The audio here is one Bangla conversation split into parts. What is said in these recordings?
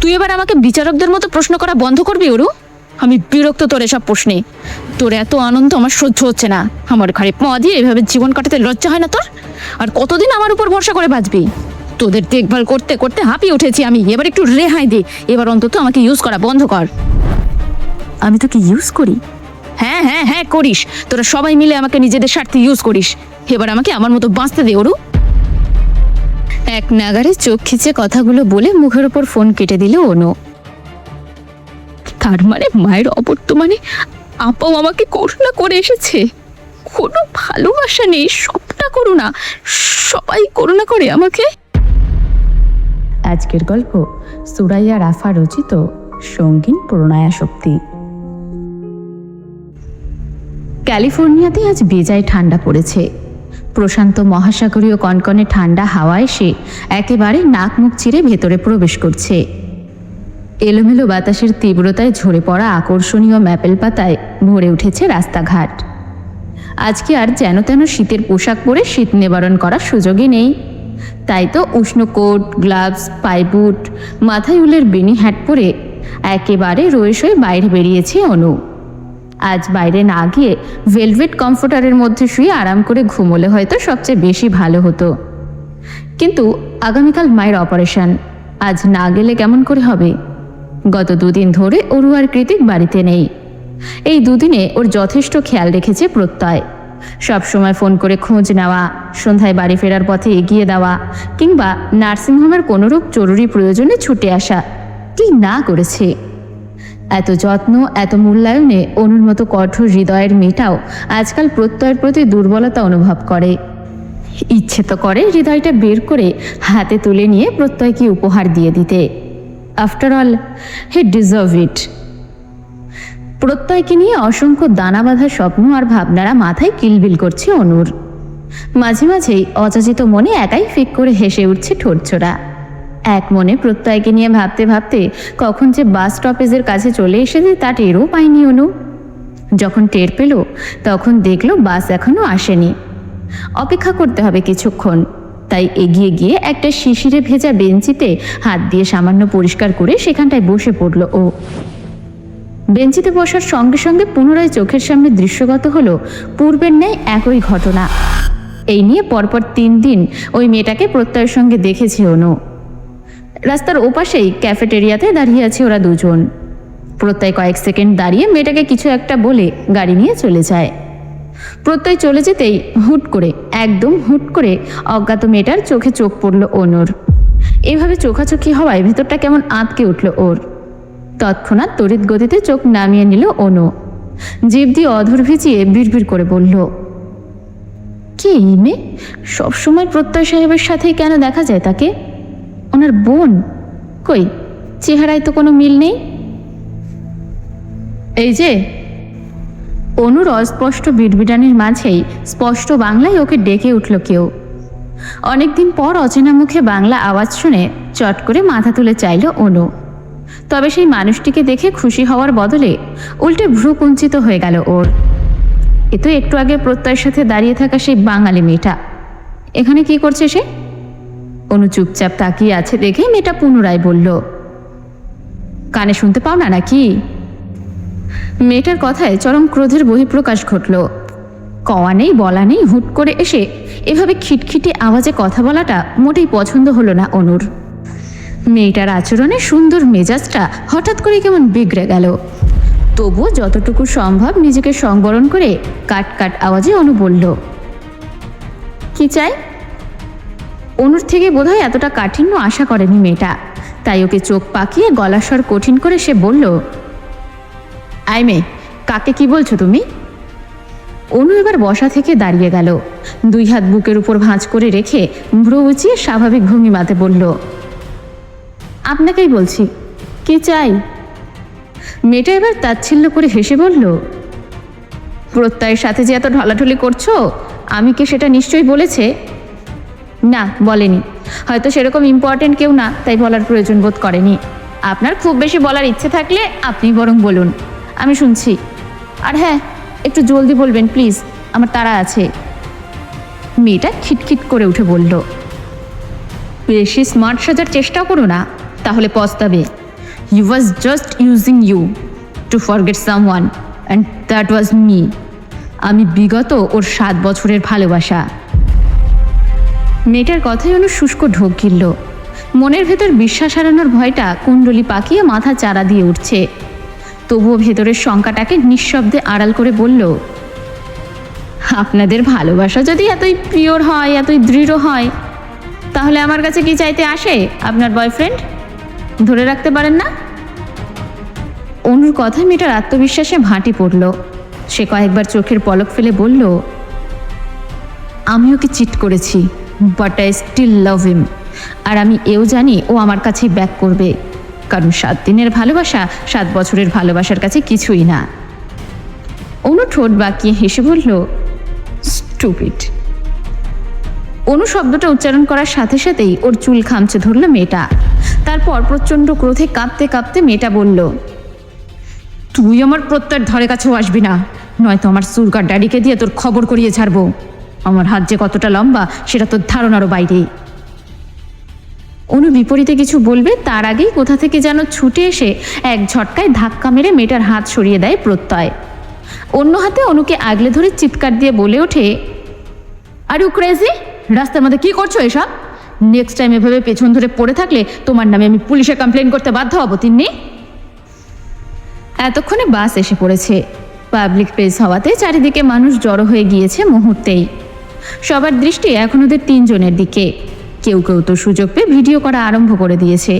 তুই এবার আমাকে বিচারকদের মতো প্রশ্ন করা বন্ধ করবি অরু। আমি বিরক্ত তোর এসব প্রশ্নে। তোর এত আনন্দ আমার সহ্য হচ্ছে না। আমার ঘরে পা দিয়ে এভাবে জীবন কাটাতে লজ্জা হয় না তোর? আর কতদিন আমার উপর ভরসা করে বাঁচবি? তোদের দেখভাল করতে করতে হাঁপিয়ে উঠেছি আমি। এবার একটু রেহাই দে। এবার অন্তত আমাকে ইউজ করা বন্ধ কর। আমি তোকে ইউজ করি? হ্যাঁ হ্যাঁ হ্যাঁ করিস। তোরা সবাই মিলে আমাকে নিজেদের স্বার্থে ইউজ করিস। এবার আমাকে আমার মতো বাঁচতে দে অরু। এক নাগারে চোখ খিচে কথাগুলো বলে মুখের ওপর ফোন কেটে দিল অনু। তার মানে মায়ের অবর্তমানে আপাও আমাকে করুণা করে এসেছে। কোনো ভালোবাসা নেই, সবটা করুণা। সবাই করুণা করে আমাকে। আজকের গল্প সুরাইয়া রাফা রচিত সঙ্গীন প্রণয়াসক্তি। ক্যালিফোর্নিয়াতে আজ বেজায় ঠান্ডা পড়েছে। প্রশান্ত মহাসাগরীয় কনকনে ঠান্ডা হাওয়া এসে একেবারে নাক মুখ চিরে ভেতরে প্রবেশ করছে। এলোমেলো বাতাসের তীব্রতায় ঝরে পড়া আকর্ষণীয় ম্যাপেল পাতায় ভরে উঠেছে রাস্তাঘাট। আজকে আর যেন তেন শীতের পোশাক পরে শীত নিবারণ করার সুযোগই নেই। তাই তো উষ্ণ কোট, গ্লাভস, পাইবুট, মাথায় উলের বেনি হ্যাট পরে একেবারে রয়ে শয়ে বাইরে বেরিয়েছে অনু। আজ বাইরে না গিয়ে ভেলভেট কমফোর্টারের মধ্যে শুয়ে আরাম করে ঘুমোলে হয়তো সবচেয়ে বেশি ভালো হতো। কিন্তু আগামীকাল মায়ের অপারেশন, আজ না গেলে কেমন করে হবে? গত দুদিন ধরে অরু আর কৃতিক বাড়িতে নেই। এই দুদিনে ওর যথেষ্ট খেয়াল রেখেছে প্রত্যয়। সবসময় ফোন করে খোঁজ নেওয়া, সন্ধ্যায় বাড়ি ফেরার পথে এগিয়ে দেওয়া, কিংবা নার্সিংহোমের কোনোরূপ জরুরি প্রয়োজনে ছুটে আসা, কি না করেছে। এত যত্ন, এত মূল্যায়নে অনুর মতো কঠোর হৃদয়ের মেয়েটাও আজকাল প্রত্যয়ের প্রতি দুর্বলতা অনুভব করে। ইচ্ছে তো করে হৃদয়টা বের করে হাতে তুলে নিয়ে প্রত্যয়কে উপহার দিয়ে দিতে। After all he deserve it. প্রত্যয়কে নিয়ে অসংখ্য দানা বাঁধা স্বপ্ন আর ভাবনারা মাথায় কিলবিল করছে অনুর। মাঝে মাঝেই অযাচিত মনে একাই ফিক করে হেসে উঠছে ঠোঁটছোড়া। এক মনে প্রত্যয়কে নিয়ে ভাবতে ভাবতে কখন যে বাস স্টপেজের কাছে চলে এসেছে তা টেরও পায়নি অনু। যখন টের পেল তখন দেখলো বাস এখনো আসেনি। অপেক্ষা করতে হবে কিছুক্ষণ। তাই এগিয়ে গিয়ে একটা শিশিরে ভেজা বেঞ্চিতে হাত দিয়ে সামান্য পরিষ্কার করে সেখানটায় বসে পড়ল ও। বেঞ্চিতে বসার সঙ্গে সঙ্গে পুনরায় চোখের সামনে দৃশ্যগত হলো পূর্বের ন্যায় একই ঘটনা। এই নিয়ে পরপর 3 দিন ওই মেয়েটাকে প্রত্যয়ের সঙ্গে দেখেছে অনু। রাস্তার ওপাশেই ক্যাফেটেরিয়াতে দাঁড়িয়ে আছে ওরা দুজন। প্রত্যয় কয়েক সেকেন্ড দাঁড়িয়ে মেয়েটাকে কিছু একটা বলে গাড়ি নিয়ে চলে যায়। প্রত্যয় চলে যেতেই একদম হুট করে অজ্ঞাত মেয়েটার চোখে চোখ পড়ল অনুর। এভাবে চোখাচোখি হওয়ায় ভেতরটা কেমন আঁতকে উঠল ওর। তৎক্ষণাৎ তড়িৎ গতিতে চোখ নামিয়ে নিল অনু। জিভ দিয়ে অধর ভিজিয়ে বিড়বিড় করে বলল, কে এই মেয়ে? সবসময় প্রত্যয় সাহেবের সাথেই কেন দেখা যায় তাকে? ওনার বোন? কই, চেহারায় তো কোনো মিল নেই। এই যে। অনুর অস্পষ্ট বিড়বিড়ানির মাঝেই স্পষ্ট বাংলায় ওকে ডেকে উঠল কেউ। অনেকদিন পর অচেনা মুখে বাংলা আওয়াজ শুনে চট করে মাথা তুলে চাইল অনু। তবে সেই মানুষটিকে দেখে খুশি হওয়ার বদলে উল্টে ভ্রু কুঞ্চিত হয়ে গেল ওর। এ তো একটু আগে প্রত্যয়ের সাথে দাঁড়িয়ে থাকা সেই বাঙালি মেয়েটা। এখানে কি করছে সে? অনু চুপচাপ তাকিয়ে আছে দেখে মেয়েটা পুনরায় বলল, কানে শুনতে পাও না নাকি? মেয়েটার কথায় চরম ক্রোধের বহিঃপ্রকাশ ঘটল। কওয়া নেই বলা নেই হুট করে এসে এভাবে খিটখিটে আওয়াজে কথা বলাটা মোটেই পছন্দ হলো না অনুর। মেয়েটার আচরণে সুন্দর মেজাজটা হঠাৎ করে কেমন বিগড়ে গেল। তবুও যতটুকু সম্ভব নিজেকে সংবরণ করে কাট কাট আওয়াজে অনু বলল, কি চাই? অনুর থেকে বোধহয় এতটা কাঠিন্য আশা করেনি মেয়েটা। তাই ওকে চোখ পাকিয়ে গলার স্বর কঠিন করে সে বলল, আই মেয়ে, কাকে কি বলছো তুমি? অনু এবার বসা থেকে দাঁড়িয়ে গেল। 2 হাত বুকের উপর ভাঁজ করে রেখে ভ্রু উঁচিয়ে স্বাভাবিক ভঙ্গিমাতে বলল, আপনাকেই বলছি, কি চাই? মেয়েটা এবার তাচ্ছিল্য করে হেসে বলল, প্রত্যয়ের সাথে যে এত ঢলাঢলি করছো, আমি কি সেটা নিশ্চয়ই বলেছে? না, বলেনি। হয়তো সেরকম ইম্পর্টেন্ট কেউ না, তাই বলার প্রয়োজন বোধ করেনি। আপনার খুব বেশি বলার ইচ্ছে থাকলে আপনি বরং বলুন, আমি শুনছি। আর হ্যাঁ, একটু জলদি বলবেন প্লিজ, আমার তাড়া আছে। মেয়েটা খিটখিট করে উঠে বলল, বেশি স্মার্ট সাজার চেষ্টা করো না, তাহলে পস্তাবে। He was just using you to forget someone and that was me. আমি বিগত ওর 7 বছরের ভালোবাসা। মেয়েটার কথায় অনু শুষ্ক ঢোক গিলল। মনের ভেতর বিশ্বাস হারানোর ভয়টা কুণ্ডলি পাকিয়ে মাথা চারা দিয়ে উঠছে। তবুও ভেতরের শঙ্কাটাকে নিঃশব্দে আড়াল করে বলল, আপনাদের ভালোবাসা যদি এতই পিওর হয়, এতই দৃঢ় হয়, তাহলে আমার কাছে কি চাইতে আসে আপনার বয়ফ্রেন্ড? ধরে রাখতে পারেন না? অনুর কথায় মেয়েটার আত্মবিশ্বাসে ভাঁটি পড়ল। সে কয়েকবার চোখের পলক ফেলে বলল, আমি ওকে চিট করেছি, বাট আই স্টিল লাভ হিম। আর আমি এও জানি ও আমার কাছেই ব্যাক করবে, কারণ 7 দিনের ভালোবাসা 7 বছরের ভালোবাসার কাছে কিছুই না। অনু ঠোঁট বাঁকিয়ে হেসে বলল, স্টুপিড। অনু শব্দটা উচ্চারণ করার সাথে সাথেই ওর চুল খামচে ধরল মেয়েটা। তারপর প্রচণ্ড ক্রোধে কাঁপতে কাঁপতে মেয়েটা বলল, তুই আমার প্রত্যয়ের ধারে কাছেও আসবি না, নয়তো আমার সুরকার ড্যাডিকে দিয়ে তোর খবর করিয়ে ছাড়বো। আমার হাত যে কতটা লম্বা সেটা তোর ধারণারও বাইরে। অনু বিপরীতে কিছু বলবে তার আগেই কোথা থেকে যেন ছুটে এসে এক ঝটকায় ধাক্কা মেরে মেয়েটার হাত সরিয়ে দেয় প্রত্যয়। অন্য হাতে অনুকে আগলে ধরে চিৎকার দিয়ে বলে ওঠে, আর ইউ ক্রেজি? রাস্তার মধ্যে কি করছো এসব? নেক্সট টাইম এভাবে পেছন ধরে পড়ে থাকলে তোমার নামে আমি পুলিশে কমপ্লেন করতে বাধ্য হব তিন্নি। এতক্ষণে বাস এসে পড়েছে। পাবলিক প্লেস হওয়াতে চারিদিকে মানুষ জড়ো হয়ে গিয়েছে মুহূর্তেই। সবার দৃষ্টি এখন ওদের 3 জনের দিকে। কেউ কেউ তো সুযোগ পেয়ে ভিডিও করা আরম্ভ করে দিয়েছে।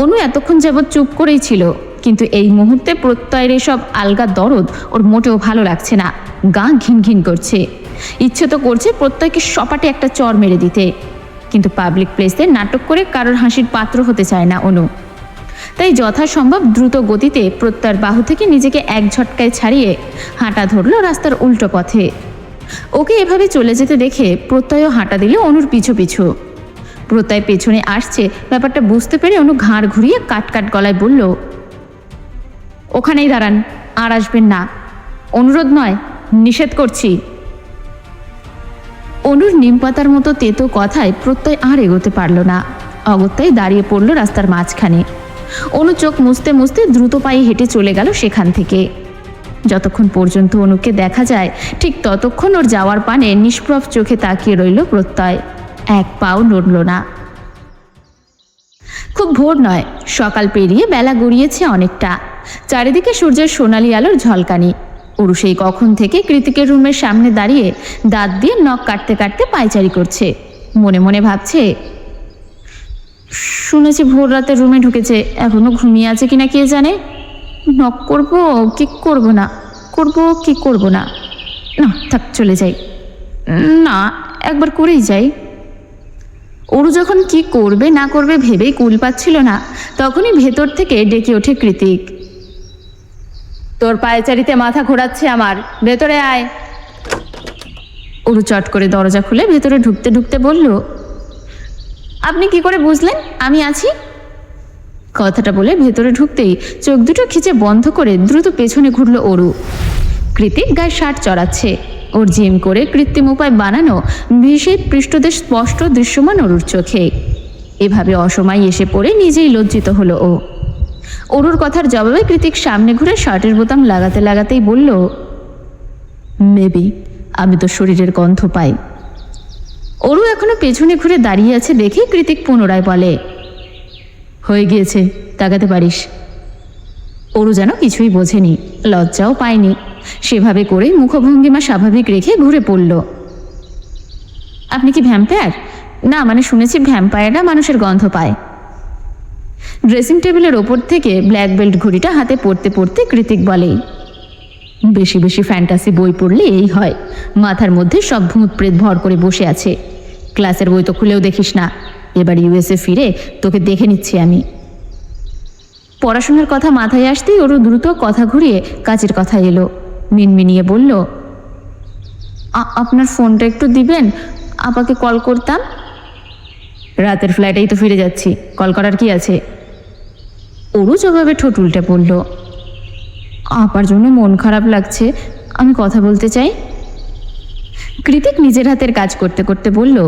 অনু এতক্ষণ যাবৎ চুপ করেই ছিল, কিন্তু এই মুহূর্তে প্রত্যয়ের এসব আলগা দরদ ওর মোটেও ভালো লাগছে না। গা ঘিন ঘিন করছে। ইচ্ছে তো করছে প্রত্যয়কে সপাটে একটা চড় মেরে দিতে, কিন্তু পাবলিক প্লেসে নাটক করে কারোর হাসির পাত্র হতে চায় না অনু। তাই যথাসম্ভব দ্রুত গতিতে প্রত্যয়ের বাহু থেকে নিজেকে এক ঝটকায় ছাড়িয়ে হাঁটা ধরল রাস্তার উল্টো পথে। ওকে এভাবে চলে যেতে দেখে প্রত্যয়ও হাঁটা দিল অনুর পিছু পিছু। প্রত্যয় পেছনে আসছে ব্যাপারটা বুঝতে পেরে অনু ঘাড় ঘুরিয়ে কাট কাট গলায় বলল, ওখানেই দাঁড়ান, আর আসবেন না। অনুরোধ নয়, নিষেধ করছি। অনুর নিমপাতার মতো তেতো কথায় প্রত্যয় আর এগোতে পারল না। অগত্যাই দাঁড়িয়ে পড়ল রাস্তার মাঝখানে। অনু চোখ মুছতে মুছতে দ্রুত পায়ে হেঁটে চলে গেল সেখান থেকে। যতক্ষণ পর্যন্ত অনুকে দেখা যায় ঠিক ততক্ষণ ওর যাওয়ার পানে নিষ্প্রভ চোখে তাকিয়ে রইল প্রত্যয়। এক পাও নড়ল না। খুব ভোর নয়, সকাল পেরিয়ে বেলা গড়িয়েছে অনেকটা। চারিদিকে সূর্যের সোনালি আলোর ঝলকানি। অরু সেই কখন থেকে কৃতিকের রুমের সামনে দাঁড়িয়ে দাঁত দিয়ে নখ কাটতে কাটতে পায়চারি করছে। মনে মনে ভাবছে, শুনেছি ভোর রাতে রুমে ঢুকেছে, এখনো ঘুমিয়ে আছে কিনা কে জানে। নক করবো কি করবো না, করবো কি করবো না, না থাক চলে যাই, না একবার করেই যাই। অরু যখন কি করবে না করবে ভেবেই কুল পাচ্ছিল না, তখনই ভেতর থেকে ডেকে ওঠে কৃতিক। তোর পায়চারিতে মাথা ঘোরাচ্ছে আমার, ভেতরে আয়। অরু চট করে দরজা খুলে ভেতরে ঢুকতে ঢুকতে বলল, আপনি কি করে বুঝলেন আমি আছি? কথাটা বলে ভেতরে ঢুকতেই চোখ দুটো খিচে বন্ধ করে দ্রুত পেছনে ঘুরল অরু। কৃতিক গায়ে শার্ট চড়াচ্ছে। ওর জিম করে কৃত্রিম উপায় বানানো বিষের পৃষ্ঠদেশ স্পষ্ট দৃশ্যমান অরুর চোখে। এভাবে অসময় এসে পড়ে নিজেই লজ্জিত হলো ও। অরুর কথার জবাবে কৃতিক সামনে ঘুরে শার্টের বোতাম লাগাতে লাগাতেই বলল, মেবি আমি তো শরীরের গন্ধ পাই। অরু এখনো পেছনে ঘুরে দাঁড়িয়ে আছে দেখে কৃতিক পুনরায় বলে, হয়ে গিয়েছে, তাকাতে পারিস। অরু যেন কিছুই বোঝেনি, লজ্জাও পায়নি। সেভাবে করেই মুখভঙ্গিমা স্বাভাবিক রেখে ঘুরে পড়ল। আপনি কি ভ্যাম্পায়ার? না মানে শুনেছি ভ্যাম্পায়াররা মানুষের গন্ধ পায়। ড্রেসিং টেবিলের ওপর থেকে ব্ল্যাক বেল্ট ঘড়িটা হাতে পড়তে পড়তে কৃতিক বলে, বেশি বেশি ফ্যান্টাসি বই পড়লে এই হয়, মাথার মধ্যে সব ভূত প্রেত ভর করে বসে আছে। ক্লাসের বই তো খুলেও দেখিস না। এবার ইউএসএ ফিরে তোকে দেখে নিচ্ছি আমি। পড়াশোনার কথা মাথায় আসতেই ওরও দ্রুত কথা ঘুরিয়ে কাজের কথা এলো। মিনমিনিয়ে বলল, আপনার ফোনটা একটু দিবেন, আপাকে কল করতাম। রাতের ফ্লাইটেই তো ফিরে যাচ্ছি, কল করার কি আছে? অরু জবাবে ঠোঁট উল্টে পড়ল, আপার জন্য মন খারাপ লাগছে, আমি কথা বলতে চাই। কৃতিক নিজের হাতের কাজ করতে করতে বলল,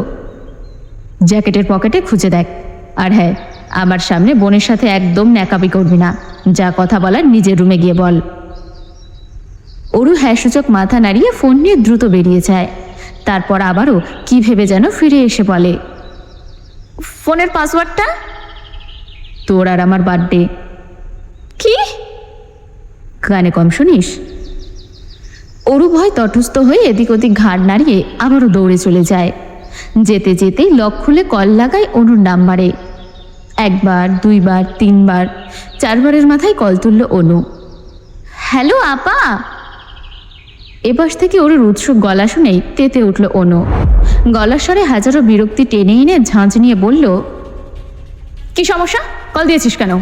জ্যাকেটের পকেটে খুঁজে দেখ, আর হ্যাঁ আমার সামনে বোনের সাথে একদম ন্যাকামি করবি না, যা কথা বলার নিজের রুমে গিয়ে বল। অরু হ্যাঁ সূচক মাথা নাড়িয়ে ফোন নিয়ে দ্রুত বেরিয়ে যায়। তারপর আবারও কি ভেবে যেন ফিরে এসে বলে, ফোনের পাসওয়ার্ডটা? তোর আর আমার বার্থডে। কি? কানে কম শুনিস? অরু ভয় তটস্থ হয়ে এদিক ওদিক ঘাড় নাড়িয়ে আবারও দৌড়ে চলে যায়। যেতে যেতেই লক খুলে কল লাগায় অনুর নাম্বারে। একবার, দুইবার, তিনবার, চারবারের মাথায় কল তুলল অনু। হ্যালো আপা। এপাশ থেকে ওর উৎসুক গলা শুনেই তেতে উঠল অনু। গলার স্বরে হাজারো বিরক্তি টেনে এনে ঝাঁঝ নিয়ে বলল, কি সমস্যা? কল দিয়েছিস কেন?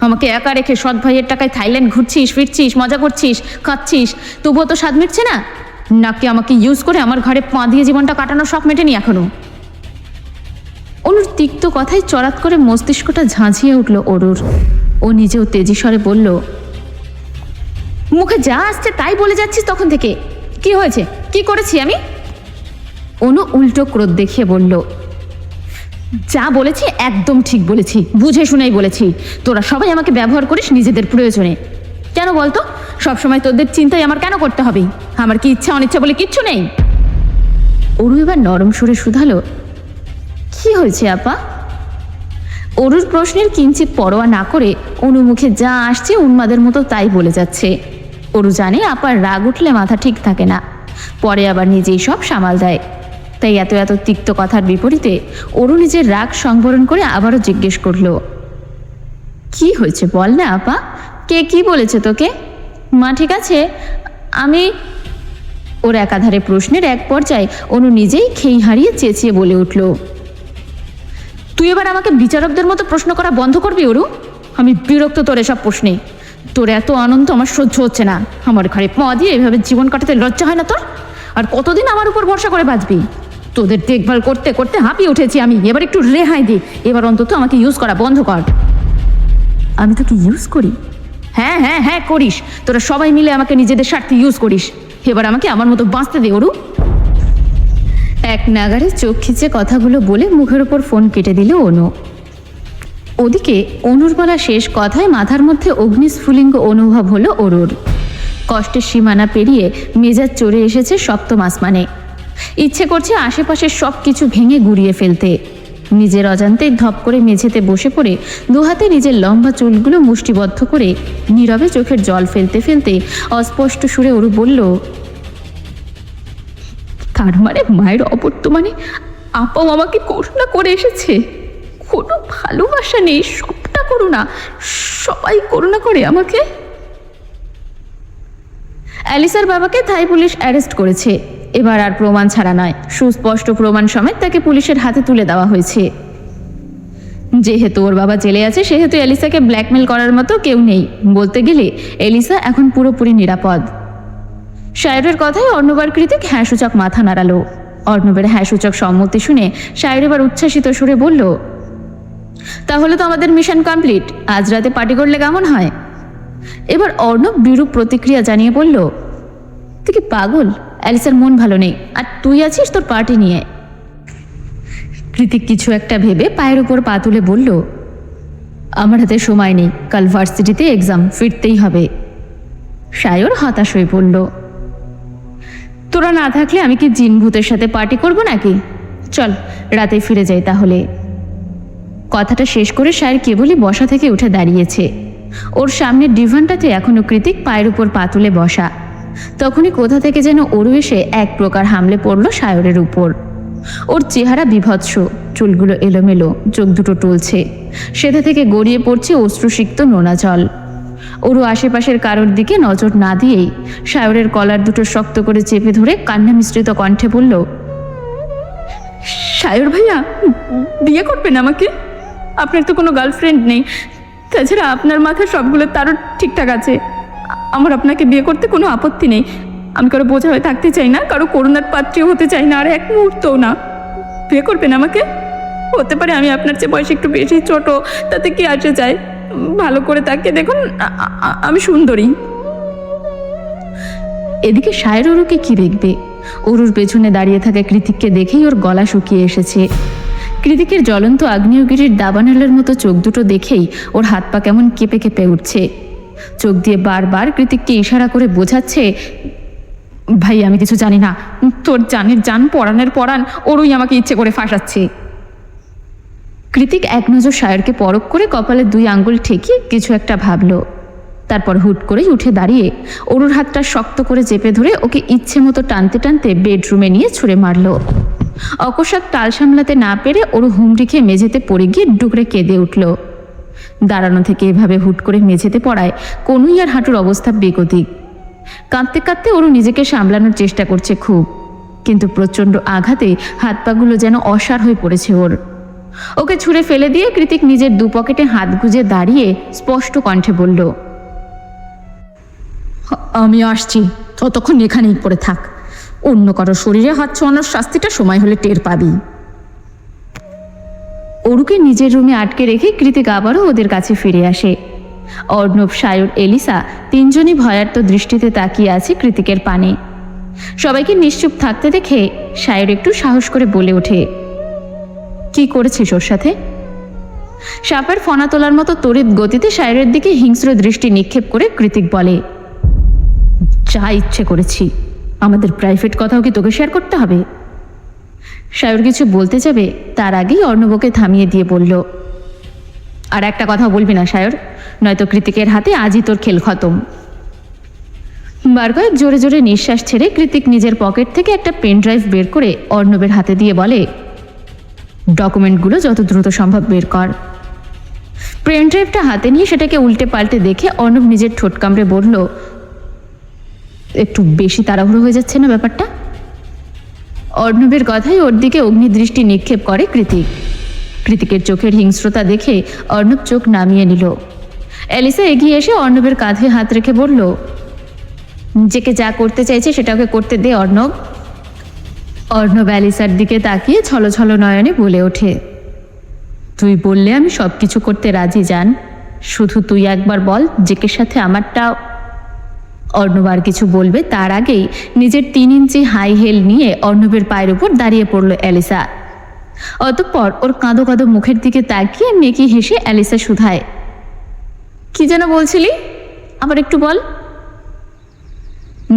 আমাকে একা রেখে সৎ ভাইয়ের টাকায় থাইল্যান্ড ঘুরছিস, ফিরছিস, মজা করছিস, খাচ্ছিস, তবুও তো স্বাদ মিটছে না? নাকি আমাকে ইউজ করে আমার ঘরে পা দিয়ে জীবনটা কাটানোর শখ মেটেনি এখনো? অনুর তিক্ত কথায় চড়াত করে মস্তিষ্কটা ঝাঁঝিয়ে উঠল অরুর। ও নিজেও তেজি স্বরে বলল, মুখে যা আসছে তাই বলে যাচ্ছিস তখন থেকে। কি হয়েছে? কি করেছি আমি? অনু উল্টো ক্রোধ দেখিয়ে বলল, যা বলেছি একদম ঠিক বলেছি, বুঝে শুনেই বলেছি। তোরা সবাই আমাকে ব্যবহার করিস নিজেদের প্রয়োজনে। কেন বলতো? সবসময় তোদের চিন্তাই আমার কেন করতে হবে? আমার কি ইচ্ছা অনিচ্ছা বলে কিচ্ছু নেই? অরু এবার নরম সুরে শুধালো, কি হয়েছে আপা? অরুর প্রশ্নের কিঞ্চিত পরোয়া না করে অনু মুখে যা আসছে উন্মাদের মতো তাই বলে যাচ্ছে। অরু জানে আপার রাগ উঠলে মাথা ঠিক থাকে না, পরে আবার নিজেই সব সামাল দেয়। তাই এত এত তিক্ত কথার বিপরীতে অরু নিজের রাগ সংবরণ করে আবারও জিজ্ঞেস করলো, কি হয়েছে বল না আপা? কে কি বলেছে তোকে? মা ঠিক আছে? আমি... ওর একাধারে প্রশ্নের এক পর্যায়ে অনু নিজেই খেই হারিয়ে চেঁচিয়ে বলে উঠল, তুই এবার আমাকে বিচারকদের মতো প্রশ্ন করা বন্ধ করবি অরু? আমি বিরক্ত তোর এসব প্রশ্নে। তোর এত আনন্দ আমার সহ্য হচ্ছে না। আমার ঘরে পা দিয়ে এভাবে জীবন কাটাতে লজ্জা হয় না তোর? আর কতদিন আমার উপর ভরসা করে বাঁচবি? তোদের দেখভাল করতে করতে হাঁপিয়ে উঠেছি আমি। এবার একটু রেহাই দি। এবার অন্তত আমাকে ইউজ করা বন্ধ কর। আমি তোকে ইউজ করি? হ্যাঁ হ্যাঁ হ্যাঁ করিস। তোরা সবাই মিলে আমাকে নিজেদের স্বার্থে ইউজ করিস। এবার আমাকে আমার মতো বাঁচতে দে অরু। এক নাগারে চোখ খিচে কথাগুলো বলে মুখের ওপর ফোন কেটে দিল অনু। ওদিকে অনুর বলা শেষ কথায় মাথার মধ্যে অগ্নিস্ফুলিঙ্গ অনুভব হলো অরুর। কষ্টের সীমানা পেরিয়ে মেজাজ চড়ে এসেছে সপ্তম আসমানে। ইচ্ছে করছে আশেপাশের সব কিছু ভেঙে গুড়িয়ে ফেলতে। নিজের অজান্তেই ধপ করে মেঝেতে বসে পড়ে দুহাতে নিজের লম্বা চুলগুলো মুষ্টিবদ্ধ করে নীরবে চোখের জল ফেলতে ফেলতে অস্পষ্ট সুরে অরু বলল, তার মানে মায়ের অবর্তমানে আপাও আমাকে করুণা করে এসেছে। কোনো ভালোবাসা নেই, সবটা করুণা। সবাই করুণা করে আমাকে। অ্যালিসার বাবাকে থাই পুলিশ অ্যারেস্ট করেছে। এবার আর প্রমাণ ছাড়া নয়, সুস্পষ্ট প্রমাণ সমেত তাকে পুলিশের হাতে তুলে দেওয়া হয়েছে। যেহেতু ওর বাবা জেলে আছে সেহেতু এলিসাকে ব্ল্যাকমেল করার মতো কেউ নেই। বলতে গেলে এলিসা এখন পুরোপুরি নিরাপদ। শায়রের কথায় অর্ণবার কৃতিক হ্যাঁসূচক মাথা নাড়ালো। অর্ণবের হ্যাঁসূচক সম্মতি শুনে শায়র এবার উচ্ছ্বাসিত সুরে বলল, তাহলে তো আমাদের মিশন কমপ্লিট। আজ রাতে পার্টি করলে কেমন হয়? এবার অর্ণব বিরূপ প্রতিক্রিয়া জানিয়ে বলল, তুই কি পাগল? অ্যালিসার মন ভালো নেই, আর তুই আছিস তোর পার্টি নিয়ে। কৃতিক কিছু একটা ভেবে পায়ের উপর পা তুলে বলল, আমার হাতে সময় নেই, কাল ভার্সিটিতে এক্সাম, ফিরতেই হবে। শায়র হতাশ হয়ে পড়ল, তোরা না থাকলে আমি কি জিন ভূতের সাথে পার্টি করব নাকি? চল রাতে ফিরে যাই তাহলে। কথাটা শেষ করে শায়র কেবলই বসা থেকে উঠে দাঁড়িয়েছে। ওর সামনের ডিভানটাতে এখনো কৃতিক পায়ের উপর পা তুলে বসা। তখনই কোথা থেকে যেন ওরু এসে এক প্রকার হামলে পড়ল শায়রের উপর। ওর চেহারা বিভৎস, চুলগুলো এলোমেলো, চোখ দুটো টলছে, সেটা থেকে গড়িয়ে পড়ছে অশ্রুসিক্ত নোনা জল। ওরু আশেপাশের কারোর দিকে নজর না দিয়েই শায়রের কলার দুটো শক্ত করে চেপে ধরে কান্না মিশ্রিত কণ্ঠে বলল, শায়র ভাইয়া, বিয়ে করবেন আমাকে? আপনার তো কোনো গার্লফ্রেন্ড নেই, তাছাড়া আপনার মাথার সবগুলো তারও ঠিকঠাক আছে। আমার আপনাকে বিয়ে করতে কোনো আপত্তি নেই। আমি কারো বোঝা হয়ে থাকতে চাই না, কারো করুণার পাত্রীও হতে চাই না, আর এক মুহূর্তও না। বিয়ে করবেন আমাকে? হতে পারে আমি আপনার চেয়ে বয়সে একটু বেশি ছোট, তাতে কি আসে যায়? ভালো করে তাকিয়ে দেখুন, আমি সুন্দরী। এদিকে শায়র অরুকে কি দেখবে? অরুর পেছনে দাঁড়িয়ে থাকা কৃতিককে দেখেই ওর গলা শুকিয়ে এসেছে। কৃতিকের জ্বলন্ত আগ্নেয়গিরির দাবানলের মতো চোখ দুটো দেখেই ওর হাত পা কেমন কেঁপে কেঁপে উঠছে। চোখ দিয়ে বারবার কৃতিককে ইশারা করে বোঝাচ্ছে, ভাই আমি কিছু জানি না, তোর জানের জান পরাণের পরাণ ওরই আমাকে ইচ্ছে করে ফাঁসাচ্ছে। কৃতিক এক নজর সায়রকে পরখ করে কপালে 2 আঙ্গুল ঠেকিয়ে কিছু একটা ভাবল। তারপর হুট করেই উঠে দাঁড়িয়ে অরুর হাতটা শক্ত করে চেপে ধরে ওকে ইচ্ছে মতো টানতে টানতে বেডরুমে নিয়ে ছুঁড়ে মারল। অকস্মাৎ টাল সামলাতে না পেরে ওরু হুমড়ি খেয়ে মেঝেতে পড়ে গিয়ে ডুকরে কেঁদে উঠল। দাঁড়ানো থেকে এভাবে হুট করে মেঝেতে পড়ায় কনুই আর হাঁটুর অবস্থা বেগতিক। কাঁদতে কাঁদতে ওরু নিজেকে সামলানোর চেষ্টা করছে খুব, কিন্তু প্রচণ্ড আঘাতে হাত পাগুলো যেন অসাড় হয়ে পড়েছে ওর। ওকে ছুঁড়ে ফেলে দিয়ে কৃতিক নিজের 2 পকেটে হাত গুজে দাঁড়িয়ে স্পষ্ট কণ্ঠে বলল, আমি আসছি, ততক্ষণ এখানেই পড়ে থাক। অন্য কারো শরীরে হাত ছোঁয়ানোর শাস্তিটা সময় হলে টের পাবি। অরুকে নিজের রুমে আটকে রেখে কৃতিক আবারও ওদের কাছে ফিরে আসে। অর্ণব, সায়র, এলিসা 3জনই ভয়ার্ত দৃষ্টিতে তাকিয়ে আছে কৃতিকের পানে। সবাইকে নিশ্চুপ থাকতে দেখে সায়র একটু সাহস করে বলে ওঠে, কি করেছিস ওর সাথে? সাপের ফনা তোলার মতো তড়িৎ গতিতে সায়রের দিকে হিংস্র দৃষ্টি নিক্ষেপ করে কৃতিক বলে, যা ইচ্ছে করেছি, আমাদের প্রাইভেট কথাও কি তোকে শেয়ার করতে হবে? সায়র কিছু বলতে যাবে তার আগেই অর্ণবকে থামিয়ে দিয়ে বলল, আর একটা কথা বলবি না সায়র, নয়তো কৃতিকের হাতে আজই তোর খেল খতম। বার কয়েক জোরে জোরে নিঃশ্বাস ছেড়ে কৃতিক নিজের পকেট থেকে একটা পেন ড্রাইভ বের করে অর্ণবের হাতে দিয়ে বলে, ডকুমেন্টগুলো যত দ্রুত সম্ভব বের কর। পেন ড্রাইভটা হাতে নিয়ে সেটাকে উল্টে পাল্টে দেখে অর্ণব নিজের ঠোঁট কামড়ে বলল, একটু বেশি তাড়াহুড়ো হয়ে যাচ্ছে না ব্যাপারটা? অর্ণবের কথাই ওর দিকে অগ্নিদৃষ্টি নিক্ষেপ করে কৃতিক। কৃতিকের চোখের হিংস্রতা দেখে অর্ণব চোখ নামিয়ে নিল। এলিসা এগিয়ে এসে অর্ণবের কাঁধে হাত রেখে বলল, যেকে যা করতে চাইছে সেটা ওকে করতে দে অর্ণব। অর্ণব এলিসার দিকে তাকিয়ে ছলছল নয়নে বলে ওঠে, তুই বললে আমি সব কিছু করতে রাজি জান, শুধু তুই একবার বল জেকের সাথে আমারটা। অর্ণব আর কিছু বলবে তার আগেই নিজের 3 ইঞ্চি হাই হেল নিয়ে অর্ণবের পায়ের উপর দাঁড়িয়ে পড়ল এলিসা। অতঃপর ওর কাঁদো কাঁদো মুখের দিকে তাকিয়ে মেকি হেসে এলিসা শুধায়, কি যেন বলছিলি, আবার একটু বল।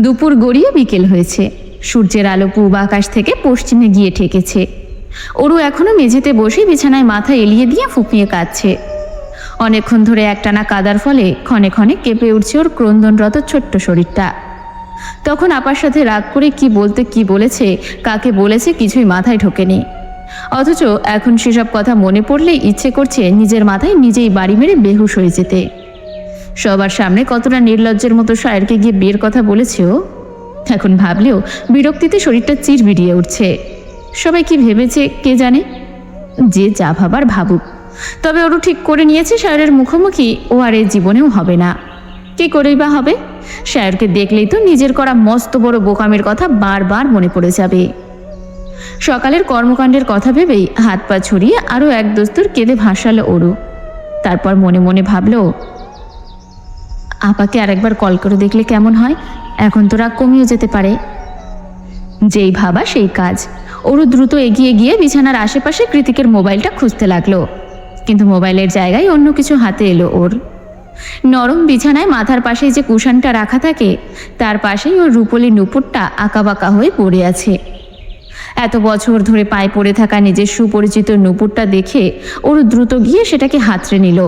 দুপুর গড়িয়ে বিকেল হয়েছে। সূর্যের আলো পূব আকাশ থেকে পশ্চিমে গিয়ে ঠেকেছে। ওরু এখনো মেঝেতে বসে বিছানায় মাথা এলিয়ে দিয়ে ফুপিয়ে কাঁদছে। অনেকক্ষণ ধরে একটানা কাদার ফলে ক্ষণে ক্ষণে কেঁপে উঠছে ওর ক্রন্দনরত ছোট্ট শরীরটা। তখন আপার সাথে রাগ করে কি বলতে কি বলেছে, কাকে বলেছে কিছুই মাথায় ঢোকেনি। অথচ এখন সেসব কথা মনে পড়লেই ইচ্ছে করছে নিজের মাথায় নিজেই বাড়ি মেরে বেহুশ হয়ে যেতে। সবার সামনে কতটা নির্লজ্জের মতো সায়রকে গিয়ে বিয়ের কথা বলেছে ও। এখন ভাবলেও বিরক্তিতে শরীরটা চিরবিড়িয়ে উঠছে। সবাই কি ভেবেছে কে জানে, যে যা ভাবার ভাবুক। তবে ওরও ঠিক করে নিয়েছে সায়রের মুখোমুখি ও আর এই জীবনেও হবে না। কি করেই বা হবে? সায়রকে দেখলেই তো নিজের করা মস্ত বড় বোকামের কথা বারবার মনে পড়ে যাবে। সকালের কর্মকাণ্ডের কথা ভেবেই হাত পা ছড়িয়ে আরও এক দস্তুর কেঁদে ভাসালো ওরু। তারপর মনে মনে ভাবল, আপাকে আরেকবার কল করে দেখলে কেমন হয়, এখন তো রাগ কমিয়ে যেতে পারে। যেই ভাবা সেই কাজ। ওরু দ্রুত এগিয়ে গিয়ে বিছানার আশেপাশে কৃতিকের মোবাইলটা খুঁজতে লাগলো, কিন্তু মোবাইলের জায়গায় অন্য কিছু হাতে এলো ওর। নরম বিছানায় মাথার পাশেই যে কুশনটা রাখা থাকে তার পাশেই ওর রূপলি নুপুরটা আঁকাবাঁকা হয়ে পড়ে আছে। এত বছর ধরে পায়ে পড়ে থাকা নিজের সুপরিচিত নুপুরটা দেখে ওর দ্রুত গিয়ে সেটাকে হাতড়ে নিল।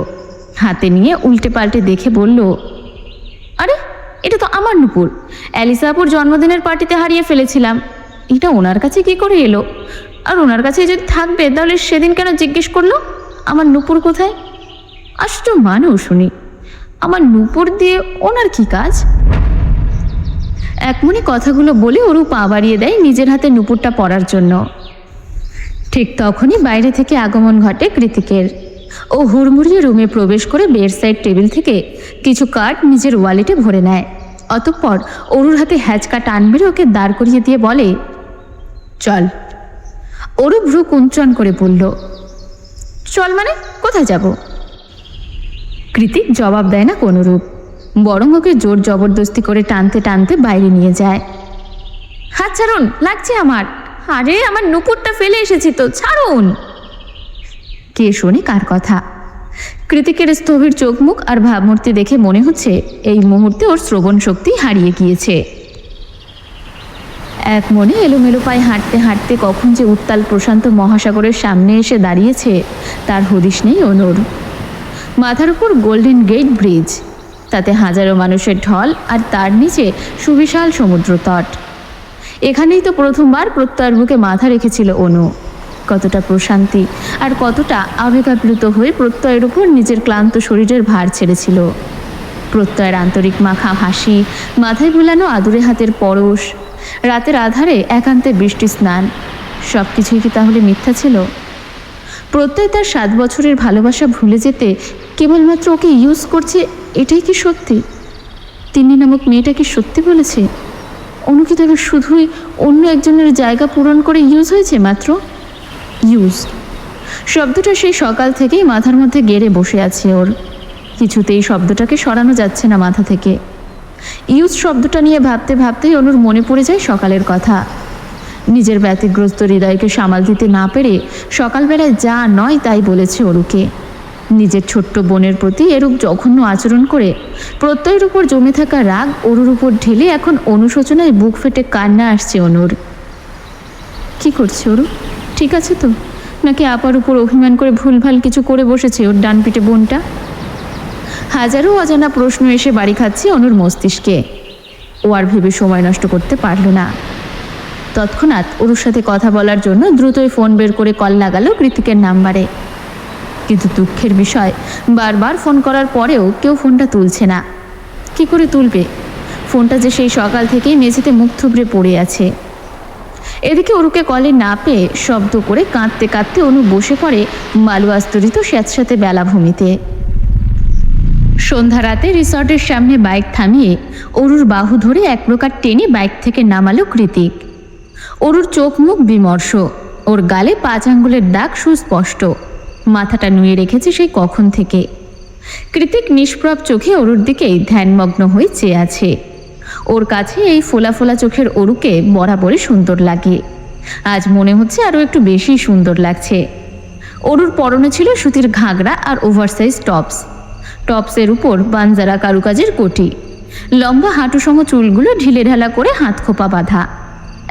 হাতে নিয়ে উল্টে পাল্টে দেখে বলল, আরে এটা তো আমার নুপুর, এলিসা আপুর জন্মদিনের পার্টিতে হারিয়ে ফেলেছিলাম। এটা ওনার কাছে কি করে এলো? আর ওনার কাছে যদি থাকবে তাহলে সেদিন কেন জিজ্ঞেস করলো আমার নুপুর কোথায়? আশ্চর্য মানুষ শুনি, আমার নুপুর দিয়ে ওনার কি কাজ? একমনে কথাগুলো বলে ওরু পা বাড়িয়ে দেয় নিজের হাতে নুপুরটা পরার জন্য। ঠিক তখনই বাইরে থেকে আগমন ঘটে কৃতিকের। ও হুড়মুড়িয়ে রুমে প্রবেশ করে বেড সাইড টেবিল থেকে কিছু কার্ড নিজের ওয়ালেটে ভরে নেয়। অতঃপর অরুর হাতে হ্যাচকা টান মেরে ওকে দাঁড় করিয়ে দিয়ে বলে, চল। অরু ভ্রু কুঞ্চন করে বলল, চল মানে কোথায় যাব? কৃতিক জবাব দেয় না কোনোরূপ, বরং ওকে জোর জবরদস্তি করে টানতে টানতে বাইরে নিয়ে যায়। হাত ছাড়ুন, লাগছে আমার। আরে আমার নুপুরটা ফেলে এসেছি তো, ছাড়ুন। কে শোনে কার কথা। কৃতিকের স্থবির চোখ মুখ আর ভাবমূর্তি দেখে মনে হচ্ছে এই মুহূর্তে ওর শ্রবণ শক্তি হারিয়ে গিয়েছে। এক মনে এলোমেলো পায়ে হাঁটতে হাঁটতে কখন যে উত্তাল প্রশান্ত মহাসাগরের সামনে এসে দাঁড়িয়েছে তার হদিশ নেই অনুর। মাথার উপর গোল্ডেন গেট ব্রিজ, তাতে হাজারো মানুষের ঢল, আর তার নিচে সুবিশাল সমুদ্র তট। এখানেই তো প্রথমবার প্রত্যয়ের বুকে মাথা রেখেছিল অনু। কতটা প্রশান্তি আর কতটা আবেগাপ্লুত হয়ে প্রত্যয়ের উপর নিজের ক্লান্ত শরীরের ভার ছেড়েছিল। প্রত্যয়ের আন্তরিক মাখা হাসি, মাথায় বুলানো আদুরে হাতের পরশ, রাতের আধারে একান্তে বৃষ্টি স্নান, সব কিছুই কি তাহলে মিথ্যা ছিল? প্রত্যয় তার 7 বছরের ভালোবাসা ভুলে যেতে কেবলমাত্র ওকে ইউজ করছে, এটাই কি সত্যি? তিন্নি নামক মেয়েটা কি সত্যি বলেছে? অনু কি তাকে শুধুই অন্য একজনের জায়গা পূরণ করে ইউজ হয়েছে মাত্র? ইউজ শব্দটা সেই সকাল থেকেই মাথার মধ্যে গেড়ে বসে আছে ওর। কিছুতেই শব্দটাকে সরানো যাচ্ছে না মাথা থেকে। ইউজ শব্দটা নিয়ে ভাবতে ভাবতেই অনুর মনে পড়ে যায় সকালের কথা। নিজের ব্যতিগ্রস্ত হৃদয়কে সামাল দিতে না পেরে সকালবেলায় যা নয় তাই বলেছে অরুকে। নিজের ছোট্ট বোনের প্রতি এরূপ জঘন্য আচরণ করে প্রত্যয়ের উপর জমে থাকা রাগ অরুর উপর ঢেলে এখন অনুশোচনায় বুক ফেটে কান্না আসছে অনুর। কি করছে অরু? ঠিক আছে তো, নাকি আপার উপর অভিমান করে ভুলভাল কিছু করে বসেছে ওর ডান পিঠে বোনটা? হাজারো অজানা প্রশ্ন এসে বাড়ি খাচ্ছে অনুর মস্তিষ্কে। ও আর ভেবে সময় নষ্ট করতে পারল না। তৎক্ষণাৎ ওর সাথে কথা বলার জন্য দ্রুতই ফোন বের করে কল লাগালো কৃতিকের নাম্বারে। কিন্তু দুঃখের বিষয়, বারবার ফোন করার পরেও কেউ ফোনটা তুলছে না। কি করে তুলবে? ফোনটা যে সেই সকাল থেকেই মেঝেতে মুখ থুবড়ে পড়ে আছে। এদিকে অরুকে কলে না পেয়ে শব্দ করে কাঁদতে কাঁদতে অনু বসে পড়ে মালু আস্তরিত স্যাঁতস্যাঁতে বেলাভূমিতে। সন্ধ্যা রাতে রিসর্টের সামনে বাইক থামিয়ে অরুর বাহু ধরে এক প্রকার টেনে বাইক থেকে নামালো কৃতিক। অরুর চোখ মুখ বিমর্ষ, ওর গালে 5 আঙ্গুলের দাগ সুস্পষ্ট, মাথাটা নুয়ে রেখেছে সেই কখন থেকে। কৃতিক নিষ্প্রভ চোখে অরুর দিকেই ধ্যানমগ্ন হয়ে চেয়ে আছে। ওর কাছে এই ফোলা ফোলা চোখের অরুকে বরাবরই সুন্দর লাগে। আজ মনে হচ্ছে আরও একটু বেশি সুন্দর লাগছে। অরুর পরনে ছিল সুতির ঘাগরা আর ওভারসাইজ টপসের উপর বানজারা কারুকাজের কোটি। লম্বা হাঁটুসম চুলগুলো ঢিলে ঢালা করে হাত খোপা বাঁধা।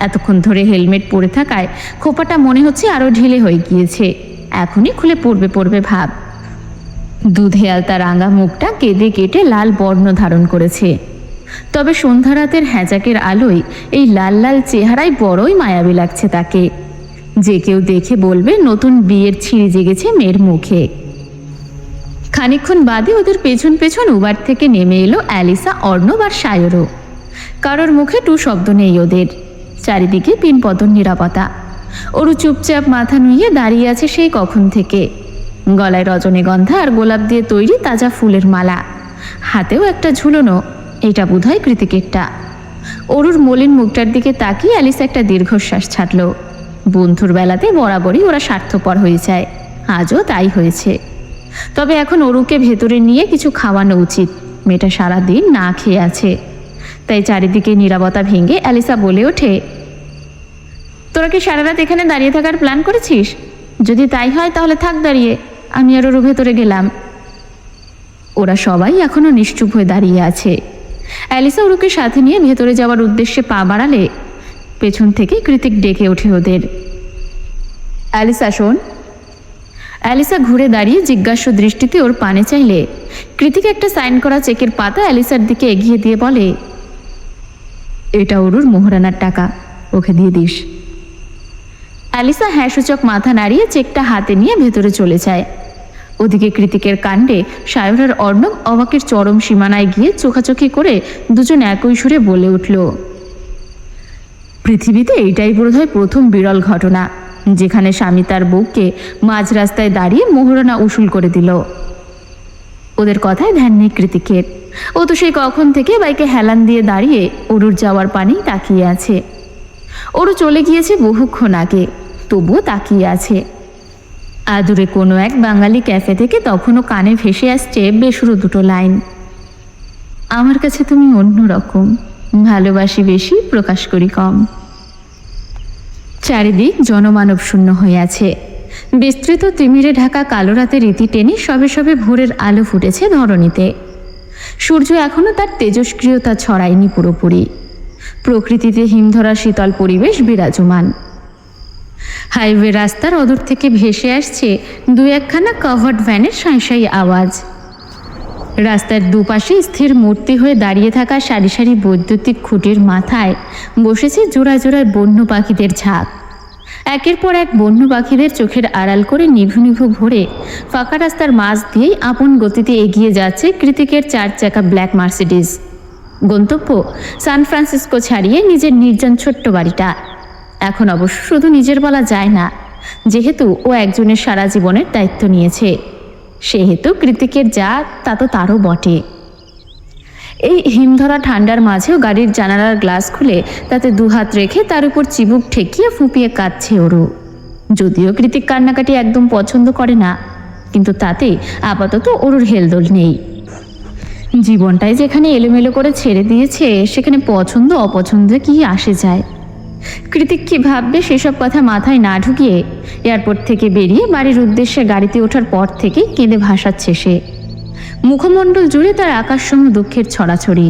এতক্ষণ ধরে হেলমেট পরে থাকায় খোপাটা মনে হচ্ছে আরও ঢিলে হয়ে গিয়েছে, এখনই খুলে পড়বে ভাব। দুধে আলতা রাঙা মুখটা কেঁদে কেটে লাল বর্ণ ধারণ করেছে। তবে সন্ধ্যা রাতের হ্যাজাকের আলোয় এই লাল লাল চেহারায় বড়ই মায়াবী লাগছে তাকে। যে কেউ দেখে বলবে নতুন বিয়ের ছিঁড়ি জেগেছে মেয়ের মুখে। খানিকক্ষণ বাদে ওদের পেছন পেছন উবার থেকে নেমে এলো অ্যালিসা, অর্ণব আর সায়রও। কারোর মুখে টু শব্দ নেই ওদের। চারিদিকে পিনপতন নিরাপত্তা। অরু চুপচাপ মাথা নুইয়ে দাঁড়িয়ে আছে সেই কখন থেকে। গলায় রজনীগন্ধা আর গোলাপ দিয়ে তৈরি তাজা ফুলের মালা, হাতেও একটা ঝুলনো, এটা বোধহয় কৃতিকেরটা। অরুর মলিন মুখটার দিকে তাকিয়ে অ্যালিসা একটা দীর্ঘশ্বাস ছাড়ল। বন্ধুর বেলাতে বরাবরই ওরা স্বার্থপর হয়ে যায়, আজও তাই হয়েছে। তবে এখন অরুকে ভেতরে নিয়ে কিছু খাওয়ানো উচিত, মেয়েটা সারাদিন না খেয়ে আছে। তাই চারিদিকে নীরবতা ভেঙে অ্যালিসা বলে ওঠে, তোরা কি সারা রাত এখানে দাঁড়িয়ে থাকার প্ল্যান করেছিস? যদি তাই হয় তাহলে থাক দাঁড়িয়ে, আমি আর ওর ভেতরে গেলাম। ওরা সবাই এখনো নিশ্চুপ হয়ে দাঁড়িয়ে আছে। অ্যালিসা ওরুকে সাথে নিয়ে ভেতরে যাওয়ার উদ্দেশ্যে পা বাড়ালে পেছন থেকে কৃতিক ডেকে ওঠে ওদের, অ্যালিসা শোন। অ্যালিসা ঘুরে দাঁড়িয়ে জিজ্ঞাস্য দৃষ্টিতে ওর পানে চাইলে কৃতিক একটা সাইন করা চেকের পাতা অ্যালিসার দিকে এগিয়ে দিয়ে বলে, এটা অরুর মোহরানার টাকা, ওকে দিয়ে দিস। অ্যালিসা হ্যাঁ সূচক মাথা নাড়িয়ে চেকটা হাতে নিয়ে ভেতরে চলে যায়। ওদিকে কৃতিকের কাণ্ডে সায়র আর অর্ণব অবাকের চরম সীমানায় গিয়ে চোখাচোখি করে দুজন একই সুরে বলে উঠল, পৃথিবীতে এইটাই বোধহয় প্রথম বিরল ঘটনা যেখানে স্বামী তার বউকে মাঝ রাস্তায় দাঁড়িয়ে মোহরানা উসুল করে দিল। ওদের কথায় ধ্যান নেই কৃতিকের। ও তো সেই কখন থেকে বাইকে হেলান দিয়ে দাঁড়িয়ে অরুর যাওয়ার পানেই তাকিয়ে আছে। ওরও চলে গিয়েছে বহুক্ষণ আগে, তবুও তাকিয়ে আছে। আদুরে কোনো এক বাঙালি ক্যাফে থেকে তখনও কানে ভেসে আসছে বেসুরো দুটো লাইন, আমার কাছে তুমি অন্যরকম, ভালোবাসি বেশি, প্রকাশ করি কম। চারিদিক জনমানব শূন্য হয়ে আছে। বিস্তৃত তিমিরে ঢাকা কালো রাতের রীতি টেনে সবে সবে ভোরের আলো ফুটেছে ধরণীতে। সূর্য এখনো তার তেজস্ক্রিয়তা ছড়ায়নি পুরোপুরি। প্রকৃতিতে হিমধরা শীতল পরিবেশ বিরাজমান। হাইওয়ে রাস্তার অদূর থেকে ভেসে আসছে দু একখানা কভার্ড ভ্যানের সাঁই আওয়াজ। রাস্তার দুপাশে স্থির মূর্তি হয়ে দাঁড়িয়ে থাকা সারি সারি বৈদ্যুতিক খুঁটির মাথায় বসেছে জোড়ায় জোড়ায় বন্য পাখিদের ঝাঁক। একের পর এক বন্য পাখিদের চোখের আড়াল করে নিভু নিভু ভোরে ফাঁকা রাস্তার মাঝ দিয়েই আপন গতিতে এগিয়ে যাচ্ছে কৃতিকের 4 চাকা ব্ল্যাক মার্সিডিজ। গন্তব্য সান ফ্রান্সিসকো ছাড়িয়ে নিজের নির্জন ছোট্ট বাড়িটা। এখন অবশ্য শুধু নিজের বলা যায় না, যেহেতু ও একজনের সারা জীবনের দায়িত্ব নিয়েছে, সেহেতু কৃতিকের যা তা তো তারও বটে। এই হিমধরা ঠান্ডার মাঝেও গাড়ির জানালার গ্লাস খুলে তাতে দুহাত রেখে তার উপর চিবুক ঠেকিয়ে ফুঁপিয়ে কাঁদছে ওরু। যদিও কৃতিক কান্নাকাটি একদম পছন্দ করে না, কিন্তু তাতে আপাতত ওরুর হেলদোল নেই। জীবনটাই যেখানে এলোমেলো করে ছেড়ে দিয়েছে, সেখানে পছন্দ অপছন্দে কি আসে যায়। কৃতিক কি ভাববে সেসব কথা মাথায় না ঢুকিয়ে এয়ারপোর্ট থেকে বেরিয়ে বাড়ির উদ্দেশ্যে গাড়িতে ওঠার পর থেকেই কেঁদে ভাসাচ্ছে সে। মুখমণ্ডল জুড়ে তার আকাশসম দুঃখের ছড়াছড়ি।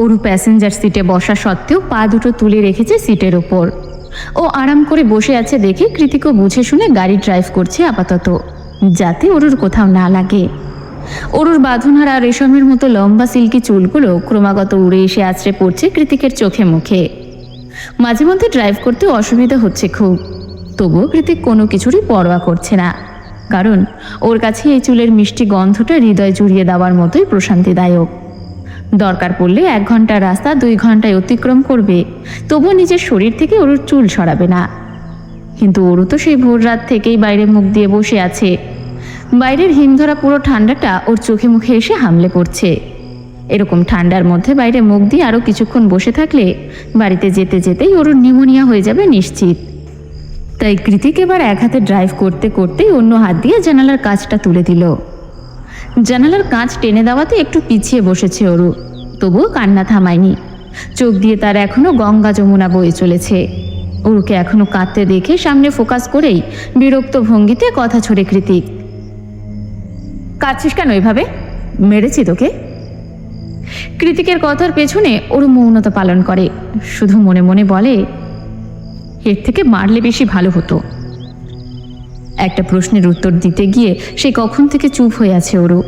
ওরু প্যাসেঞ্জার সিটে বসা সত্ত্বেও পা দুটো তুলে রেখেছে সিটের ওপর। ও আরাম করে বসে আছে দেখে কৃতিকও বুঝে শুনে গাড়ি ড্রাইভ করছে আপাতত, যাতে ওরুর কোথাও না লাগে। ওরুর বাঁধনহারা রেশমের মতো লম্বা সিল্কি চুলগুলো ক্রমাগত উড়ে এসে আছড়ে পড়ছে কৃতিকের চোখে মুখে। মাঝে মধ্যে ড্রাইভ করতে অসুবিধা হচ্ছে খুব, তবুও কৃতিক কোনো কিছুরই পরোয়া করছে না, কারণ ওর কাছে এই চুলের মিষ্টি গন্ধটা হৃদয় জুড়িয়ে দেওয়ার মতোই প্রশান্তিদায়ক। দরকার পড়লে 1 ঘন্টার রাস্তা 2 ঘন্টায় অতিক্রম করবে, তবুও নিজের শরীর থেকে ওর চুল সরাবে না। কিন্তু ওরও তো সেই ভোর রাত থেকেই বাইরে মুখ দিয়ে বসে আছে। বাইরের হিমধরা পুরো ঠান্ডাটা ওর চোখে মুখে এসে হামলে পড়ছে। এরকম ঠান্ডার মধ্যে বাইরে মুখ দিয়ে আরও কিছুক্ষণ বসে থাকলে বাড়িতে যেতে যেতেই ওর নিউমোনিয়া হয়ে যাবে নিশ্চিত। তাই কৃতিক এবার এক হাতে ড্রাইভ করতে করতেই অন্য হাত দিয়ে জানালার কাঁচটা তুলে দিল। জানালার কাঁচ টেনে দেওয়াতে একটু পিছিয়ে বসেছে ওরু, তবুও কান্না থামায়নি। চোখ দিয়ে তার এখনো গঙ্গা যমুনা বয়ে চলেছে। ওরুকে এখনো কাঁদতে দেখে সামনে ফোকাস করেই বিরক্ত ভঙ্গিতে কথা ছড়ে কৃতিক, কাঁদছিস কেন এভাবে? মেরেছি তোকে? কৃতিকের কথার পেছনে ওরু মৌনতা পালন করে, শুধু মনে মনে বলে, এর থেকে মারলে বেশি ভালো হতো। একটা প্রশ্নের উত্তর দিতে গিয়ে সে কখন থেকে চুপ হয়ে আছে ওরু।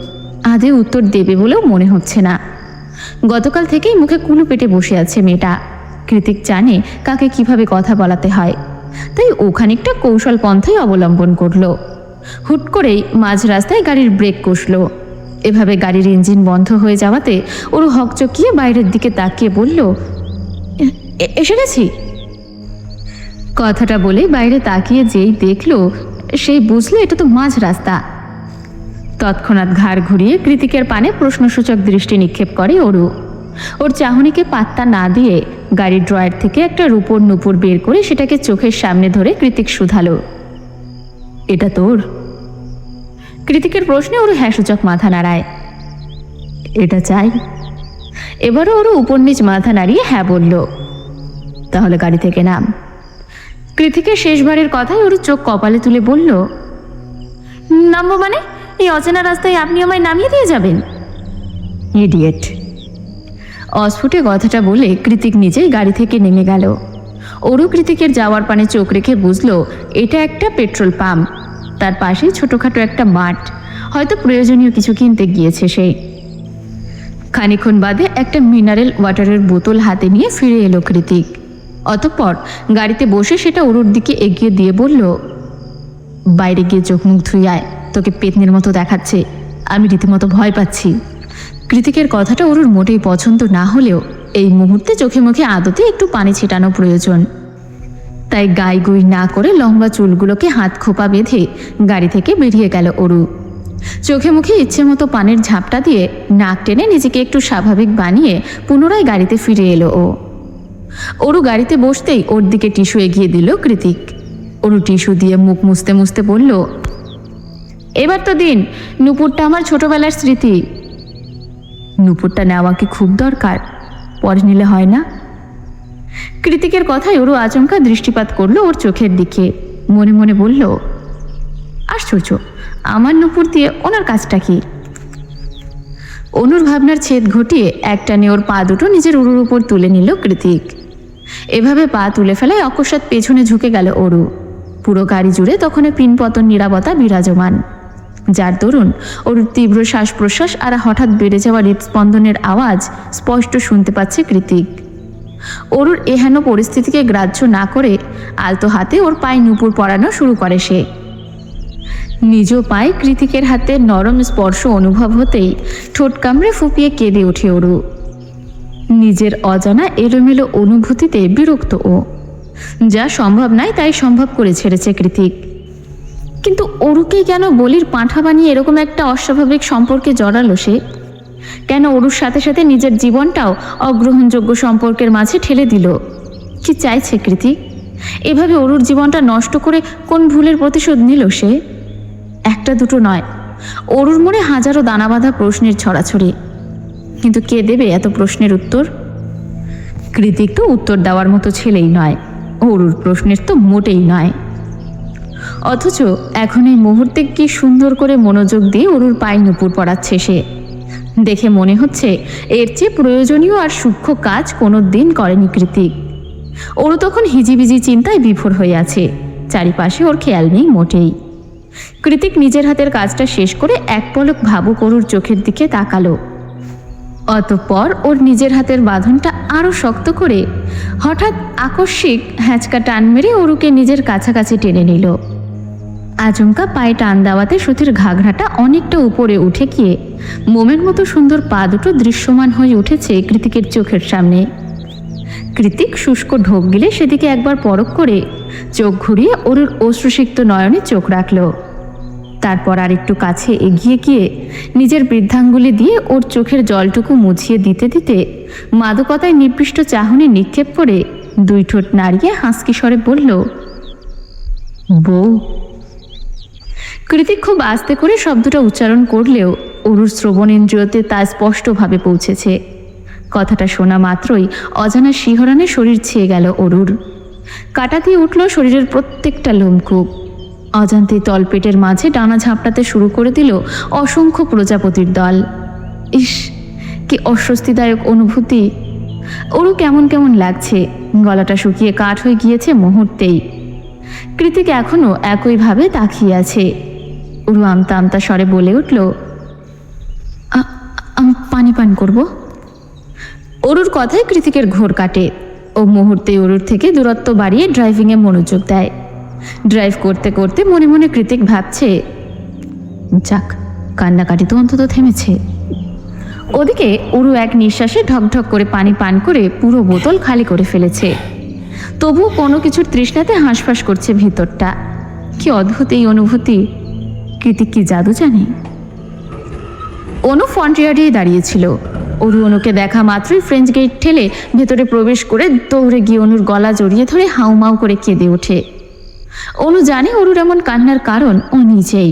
আদে উত্তর দেবে বলেও মনে হচ্ছে না। গতকাল থেকেই মুখে কুলু পেটে বসে আছে মেয়েটা। কৃতিক জানে কাকে কিভাবে কথা বলাতে হয়, তাই ও খানিকটা কৌশল পন্থাই অবলম্বন করলো। হুট করেই মাঝ রাস্তায় গাড়ির ব্রেক কষল। এভাবে গাড়ির ইঞ্জিন বন্ধ হয়ে যাওয়াতে ওরু হকচকিয়ে বাইরের দিকে তাকিয়ে বলল, এসে গেছি। কথাটা বলে বাইরে তাকিয়ে যেই দেখলো, সেই বুঝলো এটা তো মাঝ রাস্তা। তৎক্ষণাৎ ঘাড় ঘুরিয়ে কৃতিকের পানে প্রশ্নসূচক দৃষ্টি নিক্ষেপ করে ওরু। ওর চাহনিকে পাত্তা না দিয়ে গাড়ির ড্রয়ার থেকে একটা রূপোর নুপুর বের করে সেটাকে চোখের সামনে ধরে কৃতিক শুধালো, এটা তোর? কৃতিকের প্রশ্নে ওরু হ্যাঁসূচক মাথা নাড়ায়। এটা চাই? এবারও ওরু উপর নিচ মাথা নাড়িয়ে হ্যাঁ বলল। তাহলে গাড়ি থেকে নাম। কৃতিকের শেষবারের কথায় ওর চোখ কপালে তুলে বলল, নামবো মানে? এই অচেনা রাস্তায় আপনি আমায় নামিয়ে দিয়ে যাবেন? ইডিয়েট। অস্ফুটে কথাটা বলে কৃতিক নিজেই গাড়ি থেকে নেমে গেল। ওরও কৃতিকের যাওয়ার পানে চোখ রেখে বুঝলো এটা একটা পেট্রোল পাম্প। তার পাশেই ছোটোখাটো একটা মাঠ, হয়তো প্রয়োজনীয় কিছু কিনতে গিয়েছে সে। খানিক্ষণ বাদে একটা মিনারেল ওয়াটারের বোতল হাতে নিয়ে ফিরে এলো কৃতিক। অতঃপর গাড়িতে বসে সেটা ওরুর দিকে এগিয়ে দিয়ে বলল, বাইরে গিয়ে চোখ মুখ ধুয়ে আয়, তোকে পেতনির মতো দেখাচ্ছে, আমি রীতিমতো ভয় পাচ্ছি। কৃতিকের কথাটা ওরুর মোটেই পছন্দ না হলেও এই মুহূর্তে চোখে মুখে আদতে একটু পানি ছিটানো প্রয়োজন। তাই গাই গুই না করে লম্বা চুলগুলোকে হাত খোপা বেঁধে গাড়ি থেকে বেরিয়ে গেল ওরু। চোখে মুখে ইচ্ছে মতো পানির ঝাপটা দিয়ে নাক টেনে নিজেকে একটু স্বাভাবিক বানিয়ে পুনরায় গাড়িতে ফিরে এলো ও। ওরু গাড়িতে বসতেই ওর দিকে টিস্যু এগিয়ে দিল কৃতিক। ওরু টিস্যু দিয়ে মুখ মুছতে মুছতে বলল, এবার তো দিন, নুপুরটা আমার ছোটবেলার স্মৃতি। নুপুরটা নেওয়া কি খুব দরকার? পরে নিলে হয় না? কৃতিকের কথায় ওরু আচমকা দৃষ্টিপাত করলো ওর চোখের দিকে। মনে মনে বলল, আশ্চর্য, আমার নুপুর দিয়ে ওনার কাজটা কি? অনুর ভাবনার ছেদ ঘটিয়ে একটানে ওর পা দুটো নিজের উরুর উপর তুলে নিল কৃতিক। এভাবে পা তুলে ফেলায় অকস্মাৎ পেছনে ঝুঁকে গেল অরু। পুরো গাড়ি জুড়ে তখন পিনপতন নিরাপত্তা বিরাজমান, যার দরুন অরুর তীব্র শ্বাস প্রশ্বাস আর হঠাৎ বেড়ে যাওয়া হৃদস্পন্দনের আওয়াজ স্পষ্ট শুনতে পাচ্ছে কৃতিক। অরুর এহেন পরিস্থিতিকে গ্রাহ্য না করে আলতো হাতে ওর পায়ে নুপুর পরানো শুরু করে সে। নিজ পায়ে কৃতিকের হাতে নরম স্পর্শ অনুভব হতেই ঠোঁট কামড়ে ফুপিয়ে কেঁদে ওঠে অরু। নিজের অজানা এলোমেলো অনুভূতিতে বিরক্ত ও, যা সম্ভব নয় তাই সম্ভব করে ছেড়েছে কৃতিক। কিন্তু অরুকে কেন বলির পাঁঠা বানিয়ে এরকম একটা অস্বাভাবিক সম্পর্কে জড়ালো সে? কেন অরুর সাথে সাথে নিজের জীবনটাও অগ্রহণযোগ্য সম্পর্কের মাঝে ঠেলে দিল? কি চাইছে কৃতিক? এভাবে অরুর জীবনটা নষ্ট করে কোন ভুলের প্রতিশোধ নিল সে? একটা দুটো নয়, অরুর মনে হাজারো দানাবাঁধা প্রশ্নের ছড়াছড়ি। কিন্তু কে দেবে এত প্রশ্নের উত্তর? কৃতিক তো উত্তর দেওয়ার মতো ছেলেই নয়, অরুর প্রশ্নের তো মোটেই নয়। অথচ এখন এই মুহূর্তে কি সুন্দর করে মনোযোগ দিয়ে অরুর পায়ে নুপুর পড়াচ্ছে সে। দেখে মনে হচ্ছে এর চেয়ে প্রয়োজনীয় আর সূক্ষ্ম কাজ কোনো দিন করেনি কৃতিক। অরু তখন হিজিবিজি চিন্তায় বিভোর হয়ে আছে, চারিপাশে ওর খেয়াল নেই মোটেই। কৃতিক নিজের হাতের কাজটা শেষ করে এক পলক ভাবুক অরুর চোখের দিকে তাকালো। অতঃপর ওর নিজের হাতের বাঁধনটা আরও শক্ত করে হঠাৎ আকস্মিক হ্যাঁচকা টান মেরে অরুকে নিজের কাছাকাছি টেনে নিল। আচমকা পায়ে টান দেওয়াতে সুতির ঘাঘরাটা অনেকটা উপরে উঠে গিয়ে মোমের মতো সুন্দর পা দুটো দৃশ্যমান হয়ে উঠেছে কৃতিকের চোখের সামনে। কৃতিক শুষ্ক ঢোক গিলে সেদিকে একবার পরখ করে চোখ ঘুরিয়ে অরুর অশ্রুসিক্ত নয়নে চোখ রাখল। তারপর আর একটু কাছে এগিয়ে গিয়ে নিজের বৃদ্ধাঙ্গুলি দিয়ে ওর চোখের জলটুকু মুছিয়ে দিতে দিতে মাদকতায় নির্দিষ্ট চাহনি নিক্ষেপ করে দুই ঠোঁট নাড়িয়ে হাসকি স্বরে বলল, বউ। কৃতিক খুব আস্তে করে শব্দটা উচ্চারণ করলেও অরুর শ্রবণেন্দ্রিয়তে তা স্পষ্টভাবে পৌঁছেছে। কথাটা শোনা মাত্রই অজানা শিহরণে শরীর ছেয়ে গেল অরুর। কাটা দিয়ে উঠল শরীরের প্রত্যেকটা লোমকূপ। অজান্তে তলপেটের মাঝে ডানা ঝাপটাতে শুরু করে দিল অসংখ্য প্রজাপতির দল। ইস, কি অস্বস্তিদায়ক অনুভূতি! অরু কেমন কেমন লাগছে, গলাটা শুকিয়ে কাঠ হয়ে গিয়েছে মুহূর্তেই। কৃতিক এখনো একইভাবে তাকিয়ে আছে। অরু আমতা আমতা স্বরে বলে উঠল, আমি পানি পান করব। অরুর কথায় কৃতিকের ঘোর কাটে। ও মুহূর্তে অরুর থেকে দূরত্ব বাড়িয়ে ড্রাইভিংয়ে মনোযোগ দেয়। ড্রাইভ করতে করতে মনে মনে কৃতিক ভাবছে, যাক, কান্নাকাটি তো অন্তত থেমেছে। ওদিকে অরু এক নিঃশ্বাসে ঢকঢক করে পানি পান করে পুরো বোতল খালি করে ফেলেছে। তবুও কোনো কিছুর তৃষ্ণাতে হাঁসফাঁস করছে ভিতরটা। কি অদ্ভুত এই অনুভূতি! কৃতিক কি জাদু জানে? অনু ফ্রন্টিয়ার্ডেই দাঁড়িয়েছিল। অরু অনুকে দেখা মাত্রই ফ্রেঞ্চ গেট ঠেলে ভেতরে প্রবেশ করে দৌড়ে গিয়ে অনুর গলা জড়িয়ে ধরে হাউমাউ করে কেঁদে ওঠে। অনু জানে অরুর এমন কান্নার কারণ ও নিজেই,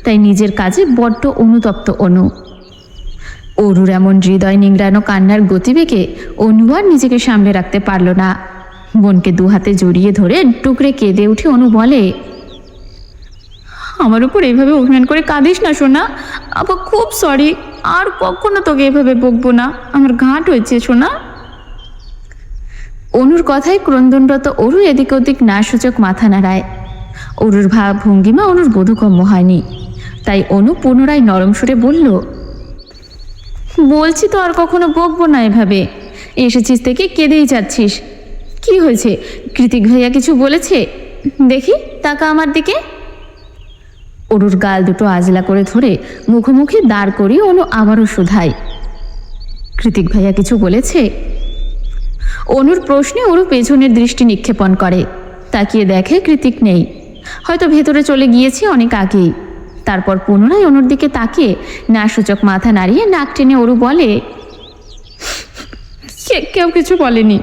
তাই নিজের কাজে বড্ড অনুতপ্ত অনু। অরুর এমন হৃদয় নিংড়ানো কান্নার গতিবেগে অনু আর নিজেকে সামলে রাখতে পারল না। বোনকে দু হাতে জড়িয়ে ধরে টুকরে কেঁদে উঠে অনু বলে, আমার উপর এইভাবে অভিমান করে কাঁদিস না সোনা, আপা খুব সরি, আর কখনো তোকে এভাবে বকবো না, আমার ঘাট হয়েছে সোনা। অনুর কথায় ক্রন্দনরত অরু এদিক ওদিক না সূচক মাথা নাড়ায়। অরুর ভাব ভঙ্গিমা অনুর বোধগম্য হয়নি, তাই অনু পুনরায় নরম সুরে বলল, বলছি তো আর কখনো বকবো না এভাবে, এসেছিস থেকে কেঁদেই যাচ্ছিস। কি হয়েছে? কৃতিক ভাইয়া কিছু বলেছে? দেখি, তাকা আমার দিকে। অরুর গাল দুটো আজলা করে ধরে মুখোমুখি দাঁড় করিয়ে অনু আবারও শুধায়, কৃতিক ভাইয়া কিছু বলেছে? অনুর প্রশ্নে অরু পেছনের দৃষ্টি নিক্ষেপণ করে। তাকিয়ে দেখে কৃতিক নেই, হয়তো ভেতরে চলে গিয়েছে অনেক আগেই। তারপর পুনরায় অনুর দিকে তাকিয়ে না সূচক মাথা নাড়িয়ে নাক টেনে অরু বলে, কেউ কিছু বলেনি।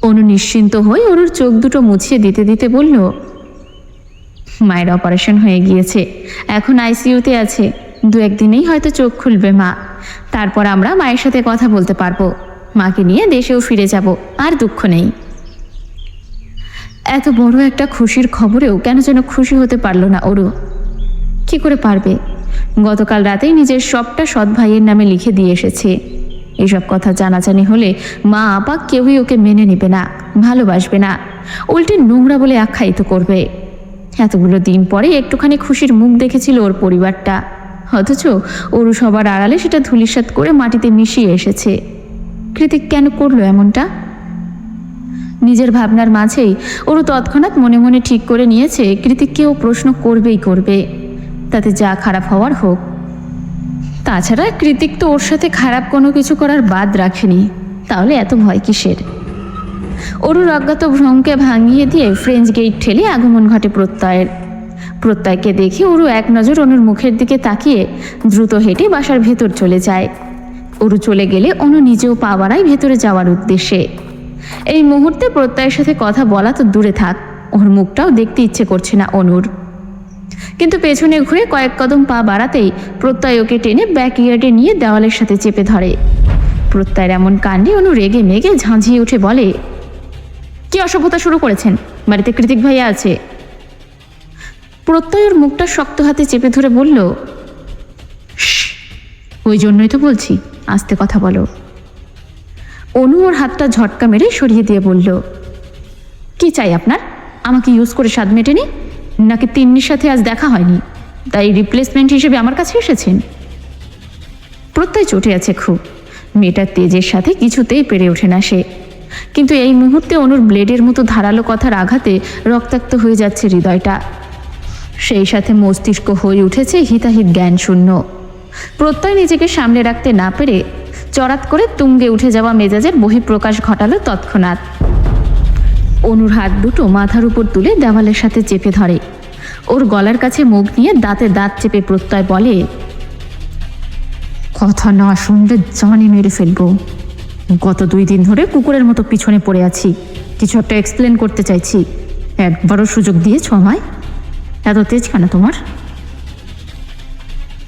অনু নিশ্চিন্ত হয়ে অরুর চোখ দুটো মুছিয়ে দিতে দিতে বলল, মায়ের অপারেশন হয়ে গিয়েছে, এখন আইসিইউতে আছে, দু একদিনেই হয়তো চোখ খুলবে মা। তারপর আমরা মায়ের সাথে কথা বলতে পারবো, মাকে নিয়ে দেশেও ফিরে যাব, আর দুঃখ নেই। এত বড় একটা খুশির খবরেও কেন যেন খুশি হতে পারলো না অরু। কি করে পারবে? গতকাল রাতেই নিজের সবটা সৎ ভাইয়ের নামে লিখে দিয়ে এসেছে। এসব কথা জানাজানি হলে মা আপা কেউই ওকে মেনে নেবে না, ভালোবাসবে না, উল্টে নোংরা বলে আখ্যায়িত করবে। এতগুলো দিন পরে একটুখানি খুশির মুখ দেখেছিল ওর পরিবারটা, অথচ অরু সবার আড়ালে সেটা ধূলিসাৎ করে মাটিতে মিশিয়ে এসেছে। কৃতিক কেন করলো এমনটা? নিজের ভাবনার মাঝেই ওরও তৎক্ষণাৎ মনে মনে ঠিক করে নিয়েছে কৃতিককেও প্রশ্ন করবেই করবে, তাতে যা খারাপ হওয়ার হোক। তাছাড়া কৃতিক তো ওর সাথে খারাপ কোনো কিছু করার বাদ রাখেনি, তাহলে এত ভয় কিসের? অরুর অজ্ঞাত ভ্রমকে ভাঙিয়ে দিয়ে ফ্রেঞ্চ গেট ঠেলে আগমন ঘটে প্রত্যয়ের। প্রত্যয়কে দেখে অরু এক নজর অনুর মুখের দিকে তাকিয়ে দ্রুত হেঁটে বাসার ভেতর চলে যায়। অরু চলে গেলে অনু নিজেও পা বাড়ায় ভেতরে যাওয়ার উদ্দেশ্যে। এই মুহূর্তে প্রত্যয়ের সাথে কথা বলা তো দূরে থাক, ওর মুখটাও দেখতে ইচ্ছে করছে না অনুর। কিন্তু পেছনে ঘুরে কয়েক কদম পা বাড়াতেই প্রত্যয় ওকে টেনে ব্যাকইয়ার্ডে নিয়ে দেওয়ালের সাথে চেপে ধরে। প্রত্যয়ের এমন কাণ্ডে অনু রেগে মেগে ঝাঁঝিয়ে উঠে বলে, কি অসভ্যতা শুরু করেছেন? বাড়িতে কৃতিক ভাইয়া আছে। প্রত্যয়ের মুখটা শক্ত হাতে চেপে ধরে বলল, ওই জন্যই তো বলছি আস্তে কথা বলো। অনু ওর হাতটা ঝটকা মেরে সরিয়ে দিয়ে বলল, কি চাই আপনার? আমাকে ইউজ করে স্বাদ মেটেনি নাকি তিন্নির সাথে আজ দেখা হয়নি তাই রিপ্লেসমেন্ট হিসেবে আমার কাছে এসেছেন? প্রত্যয় চটে আছে খুব, মেয়েটার তেজের সাথে কিছুতেই পেরে ওঠে না সে। কিন্তু এই মুহূর্তে অনুর ব্লেডের মতো ধারালো কথার আঘাতে রক্তাক্ত হয়ে যাচ্ছে হৃদয়টা, সেই সাথে মস্তিষ্ক হয়ে উঠেছে হিতাহিত জ্ঞান শূন্য। প্রত্যয় নিজেকে সামলে রাখতে না পেরে চড়াত করে তুঙ্গে উঠে যাওয়া মেজাজের বহিঃপ্রকাশ ঘটালো তৎক্ষণাৎ। অনুর হাত দুটো মাথার উপর তুলে দেওয়ালের সাথে চেপে ধরে। ওর গলার কাছে মুখ নিয়ে দাঁতে দাঁত চেপে প্রত্যয় বলে, কথা না শুনলে জানি মেরে ফেলবো। গত 2 দিন ধরে কুকুরের মতো পিছনে পড়ে আছি, কিছু একটা এক্সপ্লেন করতে চাইছি, একবারও সুযোগ দিয়েছ আমায়? এত তেজ কেন তোমার?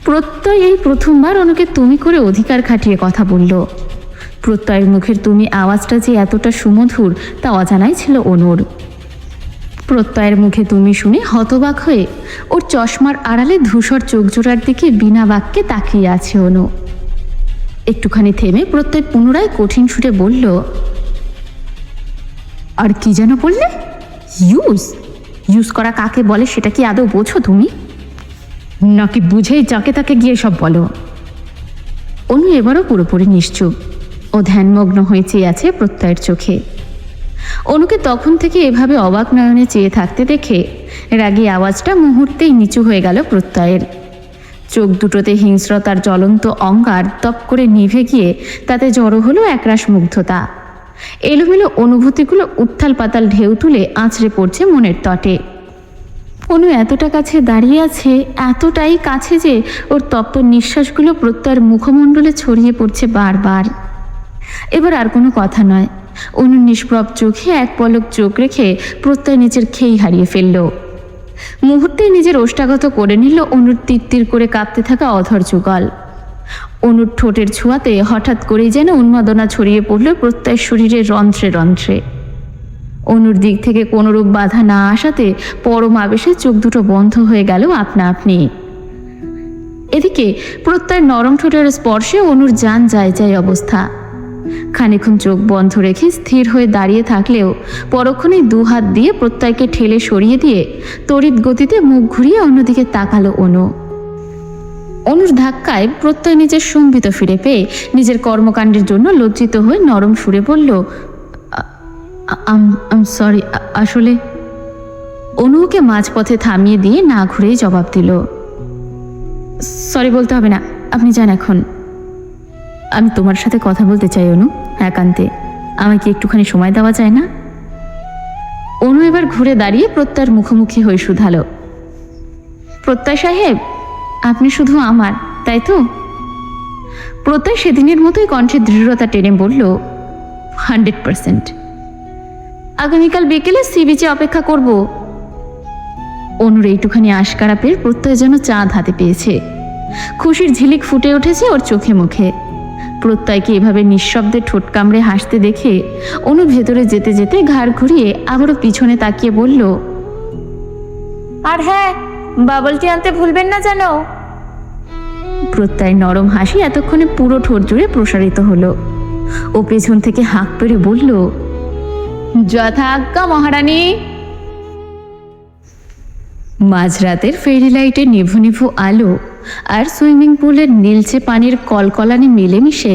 প্রত্যয় এই প্রথমবার অনুকে তুমি করে অধিকার খাটিয়ে কথা বলল। প্রত্যয়ের মুখের তুমি আওয়াজটা যে এতটা সুমধুর তা অজানাই ছিল অনুর। প্রত্যয়ের মুখে তুমি শুনে হতবাক হয়ে ওর চশমার আড়ালে ধূসর চোখজোড়ার দিকে বিনা বাক্যে তাকিয়ে আছে অনু। একটুখানি থেমে প্রত্যয় পুনরায় কঠিন সুরে বলল, আর কি যেন বললে? ইউজ করা কাকে বলে সেটা কি আদৌ বোঝো তুমি? নাকি বুঝেই যাকে তাকে গিয়ে সব বলো? অনু এবারও পুরোপুরি নিশ্চুপ, ও ধ্যানমগ্ন হয়ে চেয়ে আছে প্রত্যয়ের চোখে। অনুকে তখন থেকে এভাবে অবাক নয়নে চেয়ে থাকতে দেখে রাগী আওয়াজটা মুহূর্তেই নিচু হয়ে গেল প্রত্যয়ের। চোখ দুটোতে হিংস্রতার জ্বলন্ত অঙ্গার তপ করে নিভে গিয়ে তাতে জড়ো হলো একরাশ মুগ্ধতা। এলোমেলো অনুভূতিগুলো উত্থাল পাতাল ঢেউ তুলে আছড়ে পড়ছে মনের তটে। অনু এতটা কাছে দাঁড়িয়ে আছে, এতটাই কাছে যে ওর তপ্ত নিঃশ্বাসগুলো প্রত্যয়ের মুখমণ্ডলে ছড়িয়ে পড়ছে বারবার। এবার আর কোনো কথা নয়, অনুর নিষ্প্রভ চোখে এক পলক চোখ রেখে প্রত্যয় নিজের খেই হারিয়ে ফেলল। মুহূর্তেই নিজের ওষ্ঠাগত করে নিল অনুর তীর করে কাঁপতে থাকা অধর যুগল। অনুর ঠোঁটের ছোঁয়াতে হঠাৎ করেই যেন উন্মাদনা ছড়িয়ে পড়ল প্রত্যয় শরীরের রন্ধ্রে রন্ধ্রে। অনুর দিক থেকে কোনোরূপ বাধা না আসাতে পরম আবেশে চোখ দুটো বন্ধ হয়ে গেল আপনা আপনি। এদিকে প্রত্যয় নরম ঠোঁটের স্পর্শে অনুর জান যায় যায় অবস্থা। খানিকক্ষণ চোখ বন্ধ রেখে স্থির হয়ে দাঁড়িয়ে থাকলেও পরক্ষণেই 2 হাত দিয়ে প্রত্যয়কে ঠেলে সরিয়ে দিয়ে তড়িৎ গতিতে মুখ ঘুরিয়ে অন্যদিকে তাকালো অনু। অনুর ধাক্কায় প্রত্যয় নিজের সম্বিত ফিরে পেয়ে নিজের কর্মকাণ্ডের জন্য লজ্জিত হয়ে নরম সুরে বলল, আম সরি, আসলে। অনুকে মাঝপথে থামিয়ে দিয়ে না ঘুরেই জবাব দিল, সরি বলতে হবে না, আপনি যান এখন। আমি তোমার সাথে কথা বলতে চাই অনু, একান্তে। আমাকে একটুখানি সময় দেওয়া যায় না? অনু এবার ঘুরে দাঁড়িয়ে প্রত্যয়ের মুখোমুখি হয়ে শুধালো, প্রত্যয় সাহেব, আপনি শুধু আমার, তাই তো? প্রত্যয় সেদিনের মতোই কণ্ঠে দৃঢ়তা টেনে বলল, 100%। আগামীকাল বিকেলে সি বিচে অপেক্ষা করব। অনুর এইটুখানি আশকারা পেয়ে প্রত্যয় যেন চাঁদ হাতে পেয়েছে। খুশির ঝিলিক ফুটে উঠেছে ওর চোখে মুখে। প্রত্যয়কে এভাবে নিঃশব্দে ঠোঁট কামড়ে হাসতে দেখে অনু ভেতরে যেতে যেতে ঘাড় ঘুরিয়ে আবারও পিছনে তাকিয়ে বলল, আর হ্যাঁ, বাবলটি আনতে ভুলবেন না যেন। প্রত্যয় নরম হাসি এতক্ষণে পুরো ঠোঁট জুড়ে প্রসারিত হলো। ও পেছন থেকে হাঁক পেরে বলল, যথাজ্ঞা মহারানী। মাঝরাতের ফেরি লাইটের নিভু নিভু আলো আর সুইমিং পুলের নীলচে পানির কলকলানি মিলেমিশে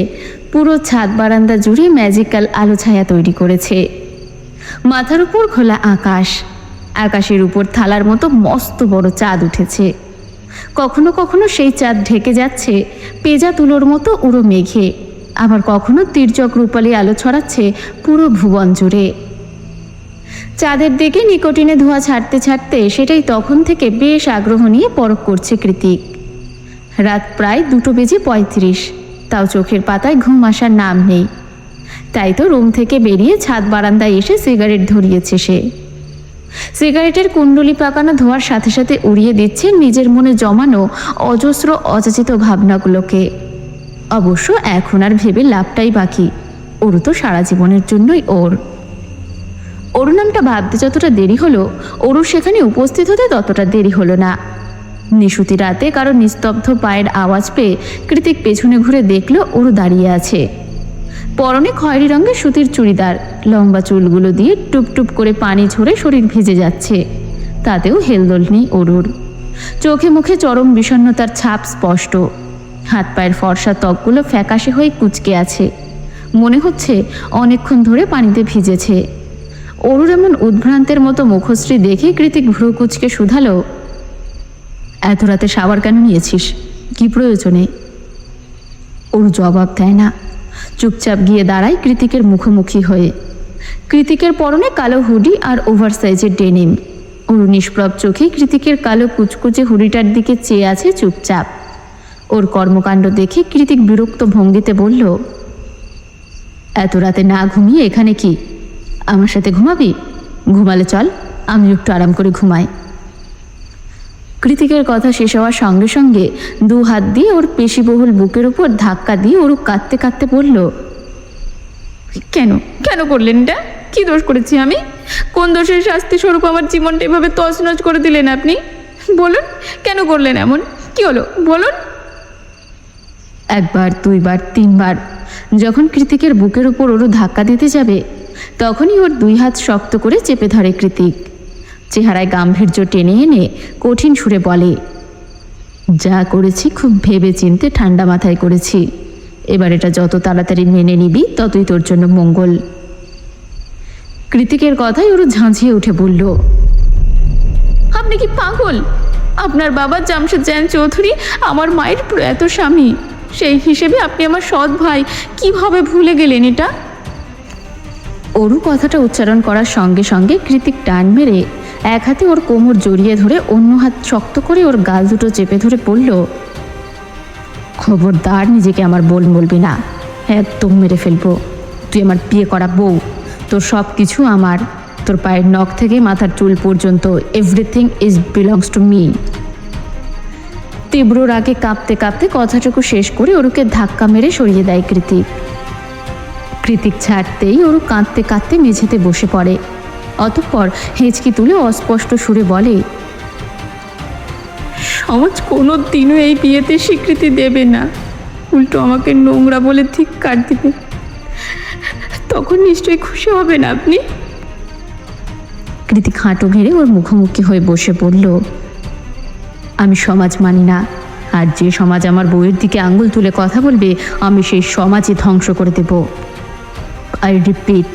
পুরো ছাদ বারান্দা জুড়ে ম্যাজিক্যাল আলো ছায়া তৈরি করেছে। মাথার উপর খোলা আকাশ, আকাশের উপর থালার মতো মস্ত বড় চাঁদ উঠেছে। কখনো কখনো সেই চাঁদ ঢেকে যাচ্ছে পেঁজা তুলোর মতো উড়ো মেঘে, আবার কখনো তির্যক রূপালি আলো ছড়াচ্ছে পুরো ভুবন জুড়ে। চাঁদের দিকে নিকোটিনে ধোঁয়া ছাড়তে ছাড়তে সেটাই তখন থেকে বেশ আগ্রহ নিয়ে পরখ করছে কৃতিক। রাত প্রায় 2:35, তাও চোখের পাতায় ঘুম আসার নাম নেই। তাই তো রুম থেকে বেরিয়ে ছাদ বারান্দায় এসে সিগারেট ধরিয়েছে সে। সিগারেটের কুণ্ডলি পাকানো ধোঁয়ার সাথে সাথে উড়িয়ে দিচ্ছে নিজের মনে জমানো অজস্র অযাচিত ভাবনাগুলোকে। অবশ্য এখন আর ভেবে লাভটাই বাকি, ওর তো সারা জীবনের জন্যই ওর। ওর নামটা ভাবতে যতটা দেরি হলো, ওরও সেখানে উপস্থিত হতে ততটা দেরি হলো না। নিশুতি রাতে কারো নিস্তব্ধ পায়ের আওয়াজ পেয়ে কৃতিক পেছনে ঘুরে দেখলো ওরও দাঁড়িয়ে আছে। পরনে খয়েরি রঙের সুতির চুড়িদার, লম্বা চুলগুলো দিয়ে টুপটুপ করে পানি ঝরে শরীর ভিজে যাচ্ছে, তাতেও হেলদোল নেই ওরুর। চোখে মুখে চরম বিষণ্ণতার ছাপ স্পষ্ট। হাত পায়ের ফর্সা ত্বকগুলো ফ্যাকাশে হয়ে কুঁচকে আছে, মনে হচ্ছে অনেকক্ষণ ধরে পানিতে ভিজেছে। অরুর এমন উদ্ভ্রান্তের মতো মুখশ্রী দেখে কৃতিক ভ্রু কুঁচকে শুধালো, এত রাতে শাওয়ার কেন নিয়েছিস, কি প্রয়োজনে? অরু জবাব দেয় না, চুপচাপ গিয়ে দাঁড়ায় কৃতিকের মুখোমুখি হয়ে। কৃতিকের পরনে কালো হুডি আর ওভারসাইজের ডেনিম। অরু নিষ্প্রভ চোখে কৃতিকের কালো কুচকুচে হুডিটার দিকে চেয়ে আছে চুপচাপ। ওর কর্মকাণ্ড দেখে কৃতিক বিরক্ত ভঙ্গিতে বলল, এত রাতে না ঘুমিয়ে এখানে কি? আমার সাথে ঘুমাবি? ঘুমালে চল, আমি একটু আরাম করে ঘুমাই। কৃতিকের কথা শেষ হওয়ার সঙ্গে সঙ্গে 2 হাত দিয়ে ওর পেশিবহুল বুকের উপর ধাক্কা দিয়ে ওর কাঁদতে কাঁদতে বলল, কেন কেন করলেন এটা? কি দোষ করেছি আমি? কোন দোষের শাস্তি স্বরূপ আমার জীবনটা এভাবে তছনছ করে দিলেন আপনি? বলুন, কেন করলেন এমন? কি হলো বলুন? 1 বার 2 বার 3 বার যখন কৃতিকের বুকের উপর ওরও ধাক্কা দিতে যাবে, তখনই ওর 2 হাত শক্ত করে চেপে ধরে কৃতিক। চেহারায় গাম্ভীর্য টেনে এনে কঠিন সুরে বলে, যা করেছি খুব ভেবে চিনতে ঠান্ডা মাথায় করেছি। এবার এটা যত তাড়াতাড়ি মেনে নিবি ততই তোর জন্য মঙ্গল। কৃতিকের কথায় ওর ঝাঁঝিয়ে উঠে বলল, আপনি কি পাগল? আপনার বাবা জামশেদ জান চৌধুরী আমার মায়ের প্রয়াত স্বামী, সেই হিসেবে আপনি আমার সৎ ভাই, কিভাবে ভুলে গেলেন এটা? অরু কথাটা উচ্চারণ করার সঙ্গে সঙ্গে কৃতিক টান মেরে এক হাতে ওর কোমর জড়িয়ে ধরে অন্য হাত শক্ত করে ওর গাল দুটো চেপে ধরে পড়ল, খবরদার নিজেকে আমার বোন বলবি না, একদম মেরে ফেলবো। তুই আমার বিয়ে করা বউ, তোর সব কিছু আমার, তোর পায়ের নখ থেকে মাথার চুল পর্যন্ত everything is belongs to me. তীব্র রাগে কাঁপতে কাঁপতে কথাটুকু শেষ করে ওরুকে ধাক্কা মেরে সরিয়ে দেয় কৃতিক। কৃতিক ছাড়তেই ওরু কাঁদতে কাঁদতে মেঝেতে বসে পড়ে। অতঃপর হেঁচকি তুলে অস্পষ্ট সুরে বলে, সমাজ কোনো দিনও এই বিয়েতে স্বীকৃতি দেবে না, উল্টো আমাকে নোংরা বলে ধিক্কার দিবে। তখন নিশ্চয়ই খুশি হবেন আপনি। কৃতিক হাঁটু ঘেড়ে ওর মুখোমুখি হয়ে বসে বলল, আমি সমাজ মানি না, আর যে সমাজ আমার বউয়ের দিকে আঙ্গুল তুলে কথা বলবে আমি সেই সমাজই ধ্বংস করে দেব। আই রিপিট,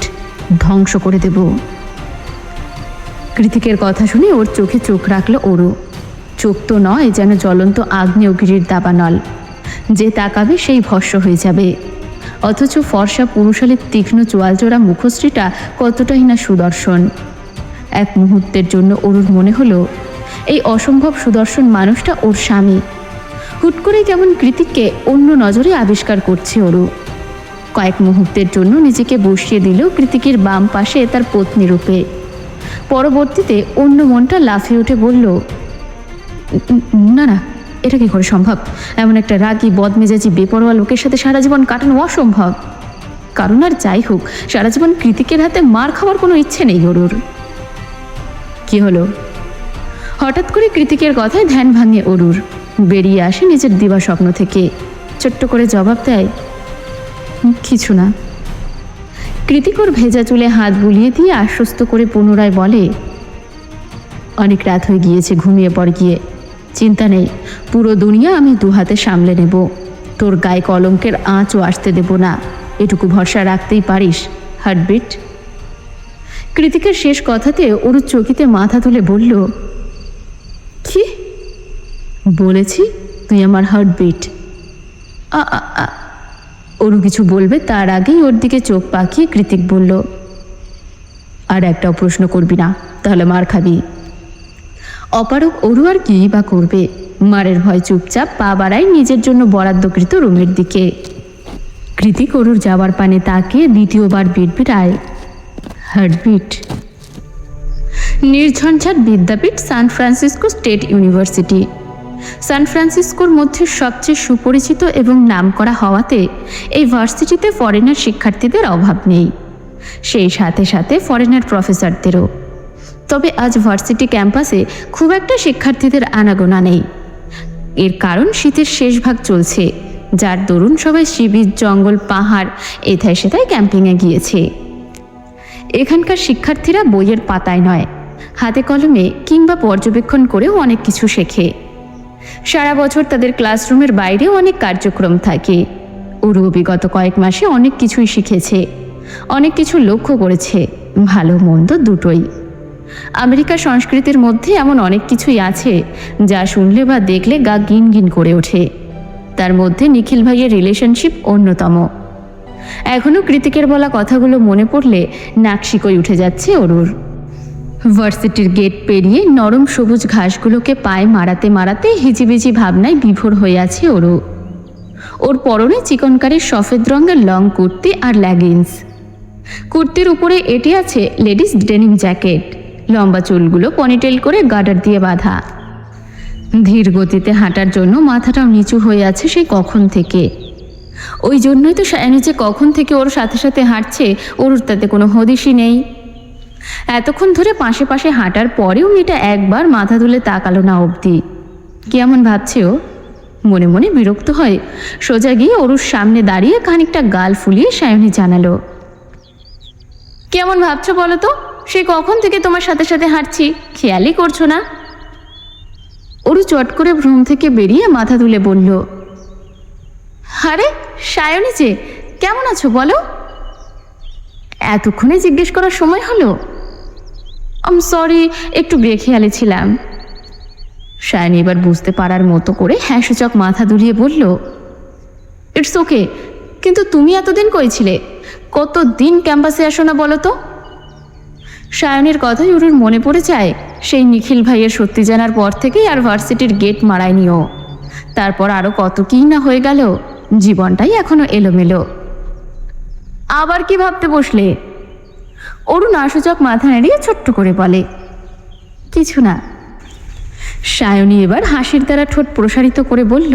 ধ্বংস করে দেব। কৃতিকের কথা শুনে ওর চোখে চোখ রাখল ওরও। চোখ তো নয়, যেন জ্বলন্ত আগ্নেয়গিরির দাবানল, যে তাকাবে সেই ভস্ম হয়ে যাবে। অথচ ফর্সা পুরুষালীর তীক্ষ্ণ চোয়ালজোড়া মুখশ্রীটা কতটাই না সুদর্শন। এক মুহূর্তের জন্য ওরুর মনে হলো এই অসম্ভব সুদর্শন মানুষটা ওর স্বামী। হুট করে কেমন কৃতিককে অন্য নজরে আবিষ্কার করছে ওরু। কয়েক মুহূর্তের জন্য নিজেকে বসিয়ে দিল কৃতিকের বাম পাশে তার পত্নী রূপে। পরবর্তীতে অন্য মনটা লাফিয়ে উঠে বলল, না না, এটা কি করে সম্ভব? এমন একটা রাগী বদমেজাজি বেপরোয়া লোকের সাথে সারা জীবন কাটানো অসম্ভব। কারণ আর যাই হোক, সারা জীবন কৃতিকের হাতে মার খাওয়ার কোনো ইচ্ছে নেই অরুর। কি হলো? হঠাৎ করে কৃতিকের কথায় ধ্যান ভাঙে অরুর। বেরিয়ে আসে নিজের দিবা স্বপ্ন থেকে, ছোট্ট করে জবাব দেয়, কিছু না। কৃতিক ওর ভেজা চুলে হাত বুলিয়ে দিয়ে আশ্বস্ত করে পুনরায় বলে, অনেক রাত হয়ে গিয়েছে, ঘুমিয়ে পড় গিয়ে। চিন্তা নেই, পুরো দুনিয়া আমি দু হাতে সামলে নেব। তোর গায়ে কলঙ্কের আঁচও আসতে দেব না, এটুকু ভরসা রাখতেই পারিস। হার্টবিট। কৃতিকের শেষ কথাতে অরুর চকিতে মাথা তুলে বলল, কি বলেছি? তুই আমার হার্টবিট। অরু কিছু বলবে তার আগেই ওর দিকে চোখ পাকিয়ে কৃতিক বলল, আর একটাও প্রশ্ন করবি না, তাহলে মার খাবি। অপারক অরু আর কি বা করবে? মারের ভয় চুপচাপ পা বাড়ায় নিজের জন্য বরাদ্দকৃত রুমের দিকে। কৃতিক অরুর যাওয়ার পানে তাকিয়ে দ্বিতীয়বার বিড়বিড়ায়, হার্টবিট। নির্ঝঞ্ঝাট বিদ্যাপীঠ, সান ফ্রান্সিসকো স্টেট ইউনিভার্সিটি। সান ফ্রান্সিসকোর মধ্যে সবচেয়ে সুপরিচিত এবং নামকরা হওয়াতে এই ভার্সিটিতে ফরেনার শিক্ষার্থীদের অভাব নেই, সেই সাথে সাথে ফরেনার প্রফেসরদেরও। তবে আজ ভার্সিটি ক্যাম্পাসে খুব একটা শিক্ষার্থীদের আনাগোনা নেই। এর কারণ শীতের শেষ ভাগ চলছে, যার দরুন সবাই শিবির, জঙ্গল, পাহাড় এথায় সেথায় ক্যাম্পিংয়ে গিয়েছে। এখানকার শিক্ষার্থীরা বইয়ের পাতায় নয়, হাতে কলমে কিংবা পর্যবেক্ষণ করেও অনেক কিছু শেখে। সারা বছর তাদের ক্লাসরুমের বাইরেও অনেক কার্যক্রম থাকে। ওরু বিগত কয়েক মাসে অনেক কিছুই শিখেছে, অনেক কিছু লক্ষ্য করেছে, ভালো মন্দ দুটোই। আমেরিকার সংস্কৃতির মধ্যে এমন অনেক কিছুই আছে যা শুনলে বা দেখলে গা গিন গিন করে ওঠে। তার মধ্যে নিখিল ভাইয়ের রিলেশনশিপ অন্যতম। এখনও কৃতিকের বলা কথাগুলো মনে পড়লে নাক শিকোয় উঠে যাচ্ছে অরুর। ভার্সিটির গেট পেরিয়ে নরম সবুজ ঘাসগুলোকে পায়ে মারাতে মারাতে হিজিবিজি ভাবনায় বিভোর হয়ে আছে অরু। ওর পরনে চিকনকারের সফেদ রঙের লং কুর্তি আর লেগিংস। কুর্তির উপরে এটি আছে লেডিস ডেনিম জ্যাকেট, লম্বা চুলগুলো পনিটেল করে গার্ডার দিয়ে বাঁধা। ধীর গতিতে হাঁটার জন্য মাথাটাও নিচু হয়ে আছে সেই কখন থেকে। ওই জন্যই তো সায়নী যে কখন থেকে ওর সাথে সাথে হাঁটছে ওর তাতে কোনো হদিশই নেই। এতক্ষণ ধরে পাশে পাশে হাঁটার পরেও মেয়েটা একবার মাথা তুলে তাকালো না অবধি। কেমন ভাবছে ও? মনে মনে বিরক্ত হয় সোজা গিয়ে ওরুর সামনে দাঁড়িয়ে খানিকটা গাল ফুলিয়ে সায়নী জানালো, কেমন ভাবছো বলো তো? সে কখন থেকে তোমার সাথে সাথে হাঁটছি, খেয়ালই করছো না? ওরু চট করে ভ্রম থেকে বেরিয়ে মাথা তুলে বলল, আরে সায়নী যে, কেমন আছো বলো? এতক্ষণে জিজ্ঞেস করার সময় হলো? সরি, একটু বেখেয়ালে ছিলাম। সায়নী এবার বুঝতে পারার মতো করে হ্যাঁ সূচক মাথা দুলিয়ে বলল, ইটস ওকে, কিন্তু তুমি এতদিন কই ছিলে? কতদিন ক্যাম্পাসে আসো না বলো তো? সায়নীর কথাই ওর মনে পড়ে যায় সেই নিখিল ভাইয়ের সত্যি জানার পর থেকেই আর ভার্সিটির গেট মারায়নিও। তারপর আরও কত কী না হয়ে গেল, জীবনটাই এখনো এলোমেলো। আবার কি ভাবতে বসলে? অরুণ আশোচক মাথা নেড়িয়ে ছোট্ট করে বলে, কিছু না। সায়নী এবার হাসির দ্বারা ঠোঁট প্রসারিত করে বলল,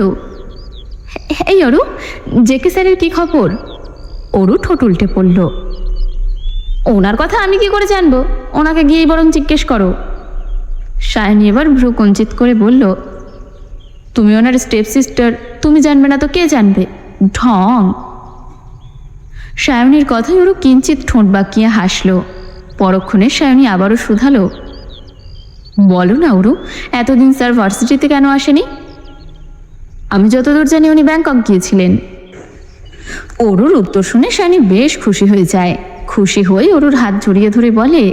এই অরু, জেকে স্যারের কি খবর? অরু ঠোঁট উল্টে পড়ল, ওনার কথা আমি কি করে জানবো? ওনাকে গিয়েই বরং জিজ্ঞেস করো। সায়নী এবার ভ্রু কঞ্চিত করে বলল, তুমি ওনার স্টেপ সিস্টার, তুমি জানবে না তো কে জানবে? ঢং। সায়নীর কথায় ওরও কিঞ্চিত ঠোঁট বাঁকিয়ে হাসল। পরক্ষণে সায়নী আবারও শুধালো, বলো না ওরু, এতদিন স্যার ভার্সিটিতে কেন আসেনি? আমি যতদূর জানি উনি ব্যাংকক গিয়েছিলেন। অরুর উত্তর শুনে সায়নী বেশ খুশি হয়ে যায়। খুশি হয়ে অরুর হাত জড়িয়ে ধরে বলে,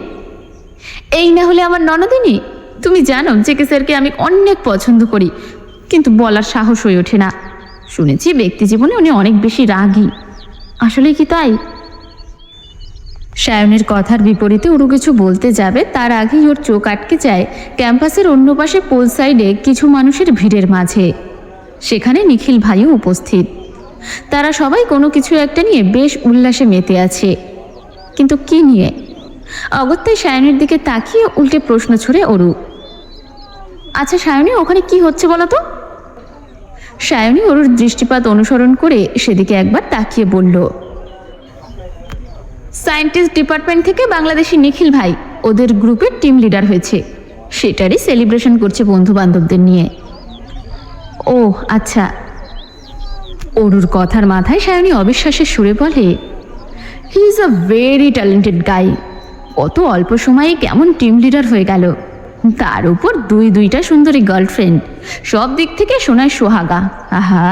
এই না হলে আমার ননদিনী, তুমি জানো জেকে স্যারকে আমি অনেক পছন্দ করি, কিন্তু বলার সাহস হয়ে ওঠে না। শুনেছি ব্যক্তি জীবনে উনি অনেক বেশি রাগী, আসলে কি তাই? সায়নের কথার বিপরীতে ওরু কিছু বলতে যাবে তার আগেই ওর চোখ আটকে যায় ক্যাম্পাসের অন্য পাশে পোল সাইডে কিছু মানুষের ভিড়ের মাঝে। সেখানে নিখিল ভাইও উপস্থিত। তারা সবাই কোনো কিছু একটা নিয়ে বেশ উল্লাসে মেতে আছে, কিন্তু কি নিয়ে? অগত্যাই সায়নের দিকে তাকিয়ে উল্টে প্রশ্ন ছুড়ে অরু, আচ্ছা সায়নী, ওখানে কি হচ্ছে বলো তো? সায়নী অরুর দৃষ্টিপাত অনুসরণ করে সেদিকে একবার তাকিয়ে বলল, সায়েন্টিস্ট ডিপার্টমেন্ট থেকে বাংলাদেশি নিখিল ভাই ওদের গ্রুপের টিম লিডার হয়েছে, সেটারই সেলিব্রেশন করছে বন্ধু বান্ধবদের নিয়ে। ও আচ্ছা। অরুর কথার মাথায় সায়নী অবিশ্বাসের সুরে বলে, he is a very talented guy. অত অল্প সময়ে কেমন টিম লিডার হয়ে গেল, তার উপর দুইটা সুন্দরী গার্লফ্রেন্ড, সব দিক থেকে সোনায় সোহাগা। আহা।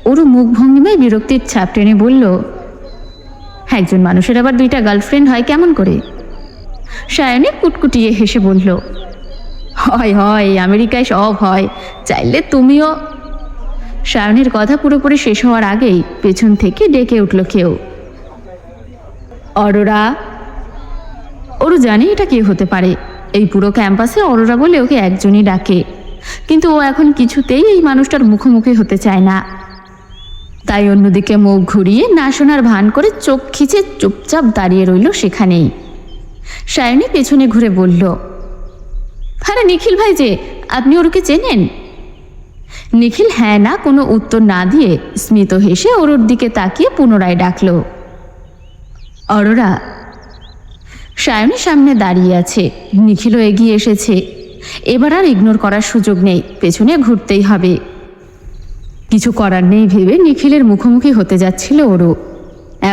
অরু মুখ ভঙ্গিমায় বিরক্তির ছাপ টেনে বলল, একজন মানুষের আবার 2টা গার্লফ্রেন্ড হয় কেমন করে? সায়নী কুটকুটিয়ে হেসে বলল, হয় হয়, আমেরিকায় সব হয়, চাইলে তুমিও। সায়নীর কথা পুরোপুরি শেষ হওয়ার আগেই পেছন থেকে ডেকে উঠল কেউ, অরোরা। অরু জানে এটা কে হতে পারে, এই পুরো ক্যাম্পাসে অরোরা বলে ওকে একজনই ডাকে, কিন্তু ও এখন কিছুতেই এই মানুষটার মুখোমুখি হতে চায় না। তাই অন্যদিকে মুখ ঘুরিয়ে না শোনার ভান করে চোখ খিচে চুপচাপ দাঁড়িয়ে রইল সেখানেই। সায়নী পেছনে ঘুরে বলল, আরে নিখিল ভাই যে, আপনি ওরকে চেনেন? নিখিল হ্যাঁ না কোনো উত্তর না দিয়ে স্মিত হেসে ওর দিকে তাকিয়ে পুনরায় ডাকল, অরোরা। সায়নী সামনে দাঁড়িয়ে আছে, নিখিলও এগিয়ে এসেছে। এবার আর ইগনোর করার সুযোগ নেই, পেছনে ঘুরতেই হবে। কিছু করার নেই ভেবে নিখিলের মুখোমুখি হতে যাচ্ছিল ওরও।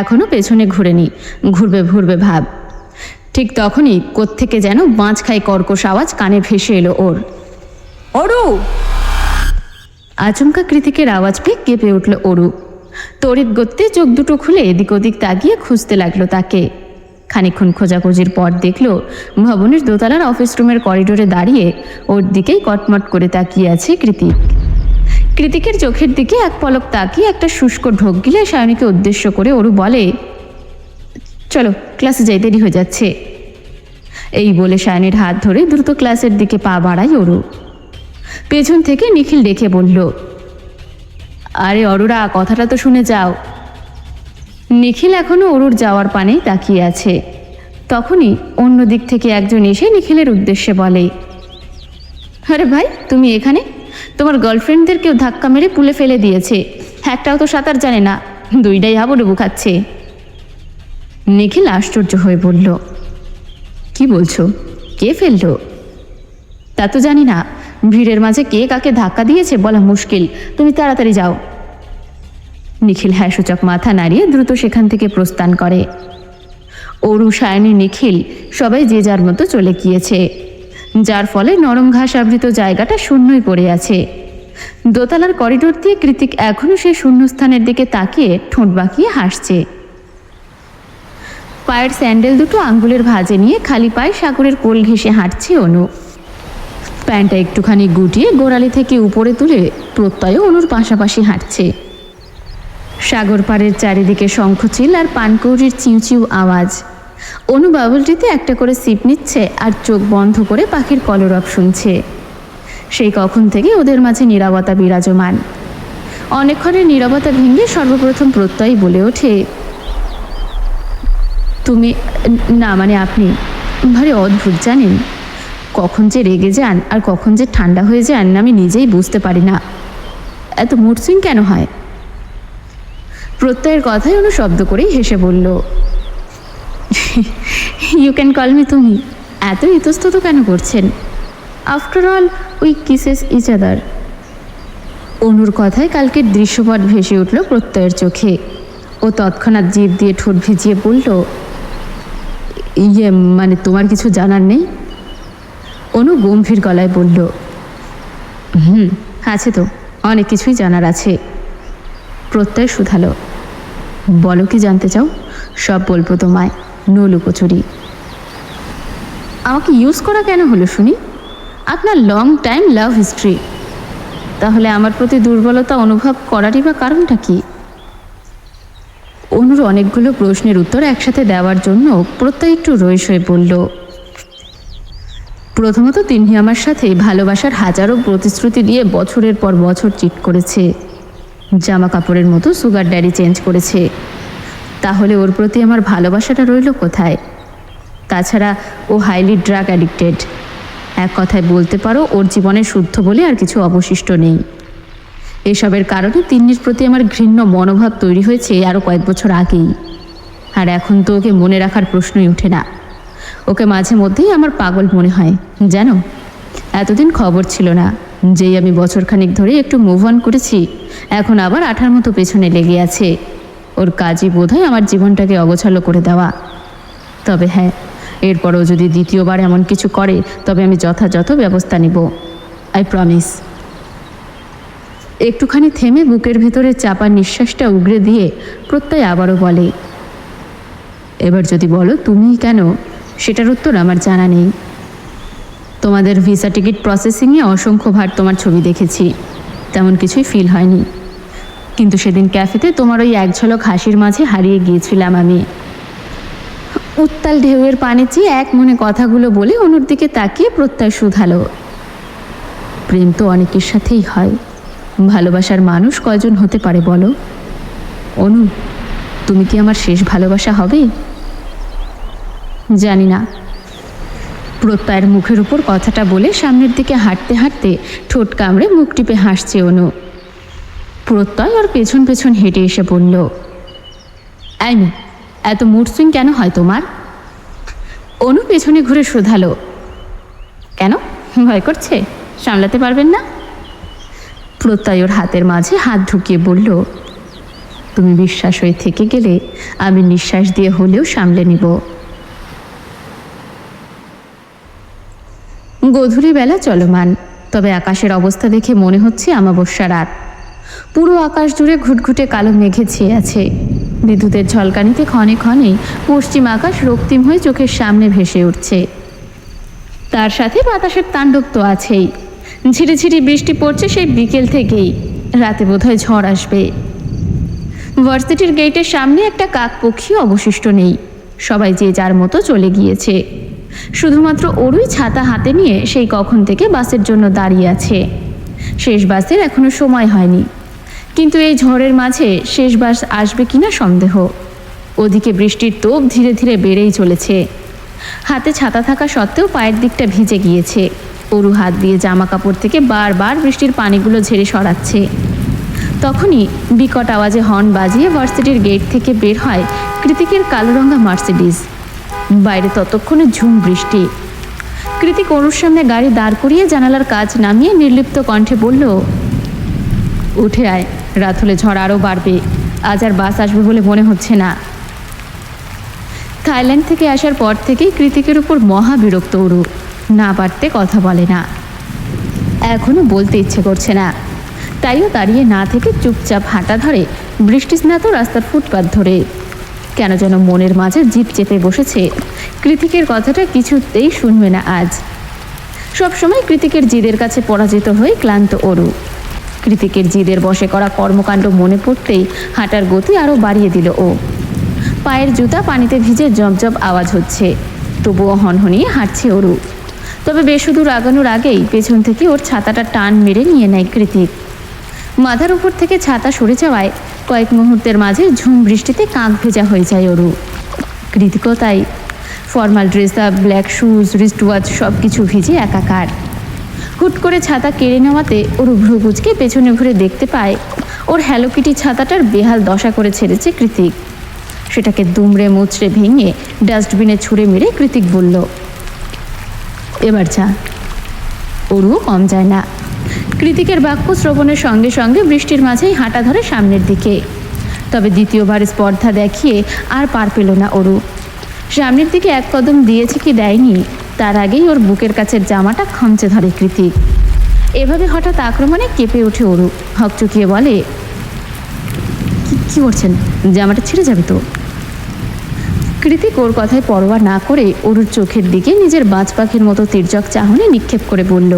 এখনো পেছনে ঘুরেনি, ঘুরবে ভাব। ঠিক তখনই কোত্থেকে যেন বাঁচ খাই কর্কশ আওয়াজ কানে ভেসে এলো ওর, অরু। আচমকা কৃতিকের আওয়াজ পেয়ে কেঁপে উঠল অরু। তড়িৎ গতিতে চোখ দুটো খুলে এদিক ওদিক তাকিয়ে খুঁজতে লাগলো তাকে। খানিকক্ষণ খোঁজাখুঁজির পর দেখল ভবনের দোতলার অফিস রুমের করিডোরে দাঁড়িয়ে ওর দিকেই কটমট করে তাকিয়ে আছে কৃতিক। কৃতিকের চোখের দিকে এক পলক তাকিয়ে একটা শুষ্ক ঢোক গিলে সায়নীকে উদ্দেশ্য করে অরু বলে, চলো ক্লাসে যাই, দেরি হয়ে যাচ্ছে। এই বলে সায়নীর হাত ধরে দ্রুত ক্লাসের দিকে পা বাড়ায় অরু। পেছন থেকে নিখিল ডেকে বলল, আরে অরুরা, কথাটা তো শুনে যাও। নিখিল এখনো অরুর যাওয়ার পানেই তাকিয়ে আছে। তখনই অন্য দিক থেকে একজন এসে নিখিলের উদ্দেশ্যে বলে, আরে ভাই, তুমি এখানে? তোমার গার্লফ্রেন্ডদের কেউ ধাক্কা মেরে পুলে ফেলে দিয়েছে, একটাও তো সাঁতার জানে না, 2টাই হাবুডুবু খাচ্ছে। নিখিল আশ্চর্য হয়ে বলল, কি বলছো? কে ফেললো? তা তো জানি না, ভিড়ের মাঝে কে কাকে ধাক্কা দিয়েছে বলা মুশকিল, তুমি তাড়াতাড়ি যাও। নিখিল হ্যাঁসূচক মাথা নাড়িয়ে দ্রুত সেখান থেকে প্রস্থান করে। অরু, সায়নী, নিখিল সবাই যে যার মতো চলে গিয়েছে, যার ফলে নরম ঘাস আবৃত জায়গাটা শূন্যই পড়ে আছে। দোতলার করিডোর দিয়ে কৃতিক এখনও সেই শূন্যস্থানের দিকে তাকিয়ে ঠোঁট বাঁকিয়ে হাসছে। পায়ের স্যান্ডেল দুটো আঙ্গুলের ভাঁজে নিয়ে খালি পায়ে সাগরের কোল ঘেঁষে হাঁটছে অনু। প্যান্টটা একটুখানি গুটিয়ে গোড়ালি থেকে উপরে তুলে প্রত্যয় অনুর পাশাপাশি হাঁটছে। সাগর পাড়ের চারিদিকে শঙ্খচিল আর পানকৌড়ির চিউচিউ আওয়াজ। অনু বাবলটিতে একটা করে সিপ নিচ্ছে আর চোখ বন্ধ করে পাখির কলরব শুনছে। সেই কখন থেকে ওদের মাঝে নীরবতা বিরাজমান। অনেকক্ষণের নীরবতা ভেঙে সর্বপ্রথম প্রত্যয় বলে ওঠে, তুমি না, মানে আপনি ভারী অদ্ভুত জানেন, কখন যে রেগে যান আর কখন যে ঠান্ডা হয়ে যান আমি নিজেই বুঝতে পারি না। এত মুড সুইং কেন হয়? প্রত্যয়ের কথায় অনু শব্দ করেই হেসে বলল, ইউ ক্যান কল মি তুমি। এত ইতস্তত কেন করছেন? After all we kisses each other. অনুর কথায় কালকের দৃশ্যপট ভেসে উঠল প্রত্যয়ের চোখে। ও তৎক্ষণাৎ জিভ দিয়ে ঠোঁট ভিজিয়ে বলল, ইয়ে মানে তোমার কিছু জানার নেই? অনু গম্ভীর গলায় বলল, আছে তো, অনেক কিছুই জানার আছে। প্রত্যয় শুধালো, বলো কি জানতে চাও? সব বলবো তোমায়, নো লুকোচুরি। আমাকে ইউজ করা কেন হলো শুনি? আপনার লং টাইম লাভ হিস্ট্রি, তাহলে আমার প্রতি দুর্বলতা অনুভব করারই বা কারণটা কি? অনুর অনেকগুলো প্রশ্নের উত্তর একসাথে দেওয়ার জন্য প্রত্যয় একটু রইস হয়ে বলল, প্রথমত তিন্নি আমার সাথে ভালোবাসার হাজারো প্রতিশ্রুতি দিয়ে বছরের পর বছর চিট করেছে, জামা কাপড়ের মতো সুগার ড্যাডি চেঞ্জ করেছে। তাহলে ওর প্রতি আমার ভালোবাসাটা রইল কোথায়? তাছাড়া ও হাইলি ড্রাগ অ্যাডিক্টেড। এক কথায় বলতে পারো ওর জীবনে শুদ্ধ বলে আর কিছু অবশিষ্ট নেই। এসবের কারণে তিন্নির প্রতি আমার ঘৃণ্য মনোভাব তৈরি হয়েছে আরও কয়েক বছর আগেই। আর এখন তো ওকে মনে রাখার প্রশ্নই ওঠে না। ওকে মাঝে মধ্যেই আমার পাগল মনে হয় জানো। এতদিন খবর ছিল না, যেই আমি বছরখানেক ধরে একটু মুভ অন করেছি, এখন আবার আঠার মতো পেছনে লেগে আছে। ওর কাজই বোধহয় আমার জীবনটাকে অগোছালো করে দেওয়া। তবে হ্যাঁ, এরপরও যদি দ্বিতীয়বার এমন কিছু করে তবে আমি যথাযথ ব্যবস্থা নিব, আই প্রমিস। একটুখানি থেমে বুকের ভেতরে চাপা নিঃশ্বাসটা উগরে দিয়ে প্রত্যয় আবারও বলে, এবার যদি বলো তুমি কেন, সেটার উত্তর আমার জানা নেই। তোমাদের ভিসা টিকিট প্রসেসিংয়ে অসংখ্যবার তোমার ছবি দেখেছি, তেমন কিছুই ফিল হয়নি। কিন্তু সেদিন ক্যাফেতে তোমার ওই এক ঝলক হাসির মাঝে হারিয়ে গিয়েছিলাম আমি। উত্তাল ঢেউয়ের পানে চেয়ে এক মনে কথাগুলো বলে অনুর দিকে তাকিয়ে প্রত্যয় শুধালো, প্রেম তো অনেকের সাথেই হয়, ভালোবাসার মানুষ কয়জন হতে পারে বলো? অনু, তুমি কি আমার শেষ ভালোবাসা হবে? জানি না। প্রত্যয়ের মুখের উপর কথাটা বলে সামনের দিকে হাঁটতে হাঁটতে ঠোঁট কামড়ে মুখ টিপে হাসছে অনু। প্রত্যয় ওর পেছন পেছন হেঁটে এসে বলল, আইমি, এত মুড সুইং কেন হয় তোমার? অনু পেছনে ঘুরে শোধালো, কেন, ভয় করছে? সামলাতে পারবেন না? প্রত্যয় ওর হাতের মাঝে হাত ঢুকিয়ে বলল, তুমি বিশ্বাস হয়ে থেকে গেলে আমি নিঃশ্বাস দিয়ে হলেও সামলে নিব। গধূলি বেলা চলমান, তবে আকাশের অবস্থা দেখে মনে হচ্ছে অমাবস্যা রাত। পুরো আকাশ জুড়ে ঘুটঘুটে কালো মেঘে ছেয়ে আছে। বিদ্যুতের ঝলকানিতে ক্ষণে ক্ষণেই পশ্চিম আকাশ রক্তিম হয়ে চোখের সামনে ভেসে উঠছে। তার সাথে বাতাসের তাণ্ডব তো আছেই। ঝিরিঝিরি বৃষ্টি পড়ছে সেই বিকেল থেকেই, রাতে বোধহয় ঝড় আসবে। ভার্সিটির গেটের সামনে একটা কাক পক্ষী অবশিষ্ট নেই, সবাই যে যার মতো চলে গিয়েছে। শুধুমাত্র ওরই ছাতা হাতে নিয়ে সেই কখন থেকে বাসের জন্য দাঁড়িয়ে আছে। শেষ বাসের এখনো সময় হয়নি, কিন্তু এই ঝড়ের মাঝে শেষ বাস আসবে কিনা সন্দেহ। ওদিকে বৃষ্টির তোপ ধীরে ধীরে বেড়েই চলেছে। হাতে ছাতা থাকা সত্ত্বেও পায়ের দিকটা ভিজে গিয়েছে। অরু হাত দিয়ে জামা কাপড় থেকে বারবার বৃষ্টির পানিগুলো ঝেড়ে সরাচ্ছে। তখনই বিকট আওয়াজে হর্ন বাজিয়ে ভার্সিটির গেট থেকে বের হয় কৃতিকের কালো রঙা মার্সিডিজ। বাইরে ততক্ষণে ঝুম বৃষ্টি। কৃতিক অরুর সামনে গাড়ি দাঁড় করিয়ে জানালার কাজ নামিয়ে নির্লিপ্ত কণ্ঠে বলল, উঠে আয়, রাত হলে ঝড় আরও বাড়বে, আজ আর বাস আসবে বলে মনে হচ্ছে না। থাইল্যান্ড থেকে আসার পর থেকেই কৃতিকের উপর মহা বিরক্ত অরু, না পারতে কথা বলে না। এখনো বলতে ইচ্ছে করছে না, তাইও দাঁড়িয়ে না থেকে চুপচাপ হাঁটা ধরে বৃষ্টিস্নাত রাস্তার ফুটপাত ধরে। কেন যেন মনের মাঝে জিভ চেপে বসেছে, কৃতিকের কথাটা কিছুতেই শুনবে না আজ। সবসময় কৃতিকের জিদের কাছে পরাজিত হয়ে ক্লান্ত অরু। কৃতিকের জিদের বশে করা কর্মকাণ্ড মনে পড়তেই হাঁটার গতি আরও বাড়িয়ে দিল ও। পায়ের জুতা পানিতে ভিজে জবজব আওয়াজ হচ্ছে, তবুও হনহনিয়ে হাঁটছে অরু। তবে বেশুদূর আগানোর আগেই পেছন থেকে ওর ছাতাটা টান মেরে নিয়ে নেয় কৃতিক। মাথার উপর থেকে ছাতা সরে যাওয়ায় কয়েক মুহূর্তের মাঝে ঝুম বৃষ্টিতে কাক ভেজা হয়ে যায় অরু। কৃতিকও তাই। Formal dress up, black shoes, wrist watch সব কিছু ভিজে একাকার। হুট করে ছাতা কেড়ে নেওয়াতে ওর ভ্রু কুঁচকে পেছনে ঘুরে দেখতে পায় ওর হ্যালো কিটি ছাতাটার বেহাল দশা করে ছেড়েছে কৃতিক। সেটাকে দুমড়ে মুচড়ে ভেঙে ডাস্টবিনে ছুঁড়ে মেরে কৃতিক বলল, এবার যা। ওরও কম যায় না। কৃতিকের বাক্য শ্রবণের সঙ্গে সঙ্গে বৃষ্টির মাঝেই হাঁটা ধরে সামনের দিকে। তবে দ্বিতীয়বার স্পর্ধা দেখিয়ে আর পার পেল না অরু। সামনের দিকে এক কদম দিয়েছে কি দেয়নি, তার আগেই ওর বুকের কাছের জামাটা খামচে ধরে কৃতিক। এভাবে হঠাৎ আক্রমণে কেঁপে ওঠে অরু, হকচকিয়ে বলে, কি করছেন, জামাটা ছিঁড়ে যাবে তো। কৃতিক ওর কথায় পরোয়া না করে অরুর চোখের দিকে নিজের বাজ পাখির মতো তির্যক চাহনি নিক্ষেপ করে বলল,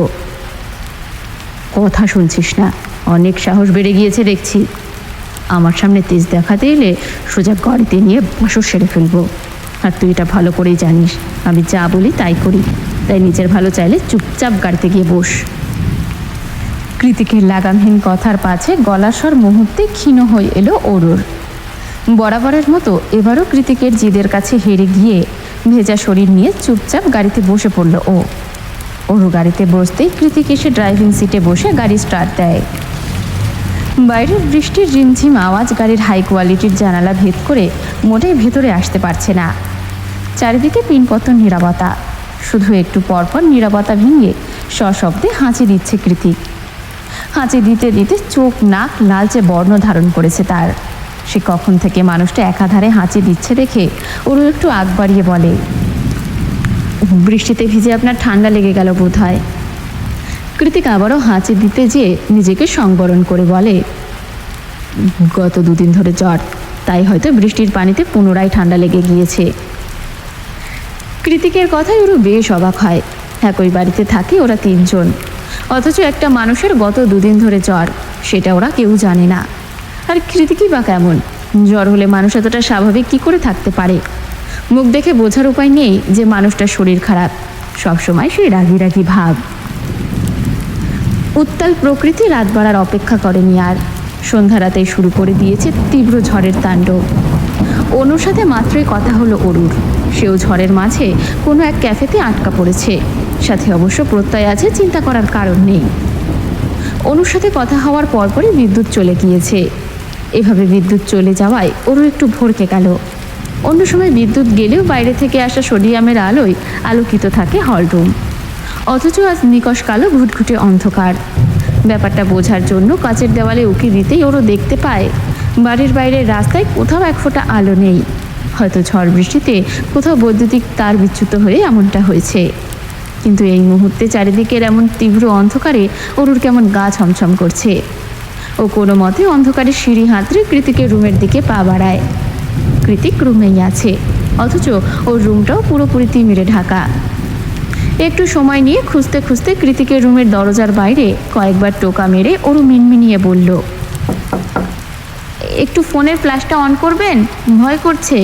কথা শুনছিস না, অনেক সাহস বেড়ে গিয়েছে দেখছি। আমার সামনে তেজ দেখাতে এলে সোজা গাড়িতে নিয়ে বাসর সেরে ফেলবো। আর তুই এটা ভালো করেই জানিস, আমি যা বলি তাই করি, তাই নিজের ভালো চাইলে চুপচাপ গাড়িতে গিয়ে বস। কৃতিকের লাগামহীন কথার পাছে গলার স্বর মুহূর্তে ক্ষীণ হয়ে এলো অরুর। বরাবরের মতো এবারও কৃতিকের জিদের কাছে হেরে গিয়ে ভেজা শরীর নিয়ে চুপচাপ গাড়িতে বসে পড়ল ও। অরু গাড়িতে বসতেই কৃতিক এসে ড্রাইভিং সিটে বসে গাড়ি স্টার্ট দেয়। বাইরের বৃষ্টির রিমঝিম আওয়াজ গাড়ির হাই কোয়ালিটির জানালা ভেদ করে মোটেই ভেতরে আসতে পারছে না। চারিদিকে পিনপতন নীরবতা, শুধু একটু পরপর নীরবতা ভেঙে সশব্দে হাঁচি দিচ্ছে কৃতিক। হাঁচি দিতে দিতে চোখ নাক লালচে বর্ণ ধারণ করেছে তার। সে কখন থেকে মানুষটা একাধারে হাঁচি দিচ্ছে দেখে ওরও একটু আগ বাড়িয়ে বলে, বৃষ্টিতে ভিজে আপনার ঠান্ডা লেগে গেল বোধ হয়। কৃতিক আবারও হাঁচি দিতে যেয়ে নিজেকে সংবরণ করে বলে, গত 2 দিন ধরে জ্বর, তাই হয়তো বৃষ্টির পানিতে পুনরায় ঠান্ডা লেগে গিয়েছে। কৃতিকের কথায় ওরও বেশ অবাক হয়। একই বাড়িতে থাকে ওরা 3 জন, অথচ একটা মানুষের গত 2 দিন ধরে জ্বর, সেটা ওরা কেউ জানে না। আর কৃতিকই বা কেমন? জ্বর হলে মানুষ এতটা স্বাভাবিক কী করে থাকতে পারে? মুখ দেখে বোঝার উপায় নেই যে মানুষটার শরীর খারাপ, সবসময় সেই রাগি রাগি ভাব। উত্তাল প্রকৃতি রাত বাড়ার অপেক্ষা করেনি আর। সন্ধ্যা রাতেই শুরু করে দিয়েছে তীব্র ঝড়ের তাণ্ডব। অনুর সাথে মাত্রই কথা হলো অরুর। সেও ঝড়ের মাঝে কোনো এক ক্যাফেতে আটকা পড়েছে। সাথে অবশ্য প্রত্যয় আছে, চিন্তা করার কারণ নেই। অনুর সাথে কথা হওয়ার পরপরই বিদ্যুৎ চলে গিয়েছে। এভাবে বিদ্যুৎ চলে যাওয়ায় ওরও একটু ভরকে গেল। অন্য সময় বিদ্যুৎ গেলেও বাইরে থেকে আসা সোডিয়ামের আলোয় আলোকিত থাকে হলরুম, অথচ আজ নিকষ কালো ঘুটঘুটে অন্ধকার। ব্যাপারটা বোঝার জন্য কাচের দেওয়ালে উকি দিতেই ওরও দেখতে পায় বাড়ির বাইরের রাস্তায় কোথাও এক ফোঁটা আলো নেই। হয়তো ঝড় বৃষ্টিতে কোথাও বৈদ্যুতিক তার বিচ্যুত হয়ে এমনটা হয়েছে। কিন্তু এই মুহূর্তে চারিদিকের এমন তীব্র অন্ধকারে অরুর কেমন গা ছমছম করছে। ও কোনো মতে অন্ধকারে সিঁড়ি হাতড়ে কৃতিকের রুমের দিকে পা বাড়ায়। কৃতিক রুমেই আছে, অথচ ওর রুমটাও পুরোপুরি তিমিরে ঢাকা। একটু সময় নিয়ে খুঁজতে খুঁজতে কৃতিকের রুমের দরজার বাইরে কয়েকবার টোকা মেরে ওরু মিনমিনিয়ে বলল, একটু ফোনের ফ্ল্যাশটা অন করবেন, ভয় করছে।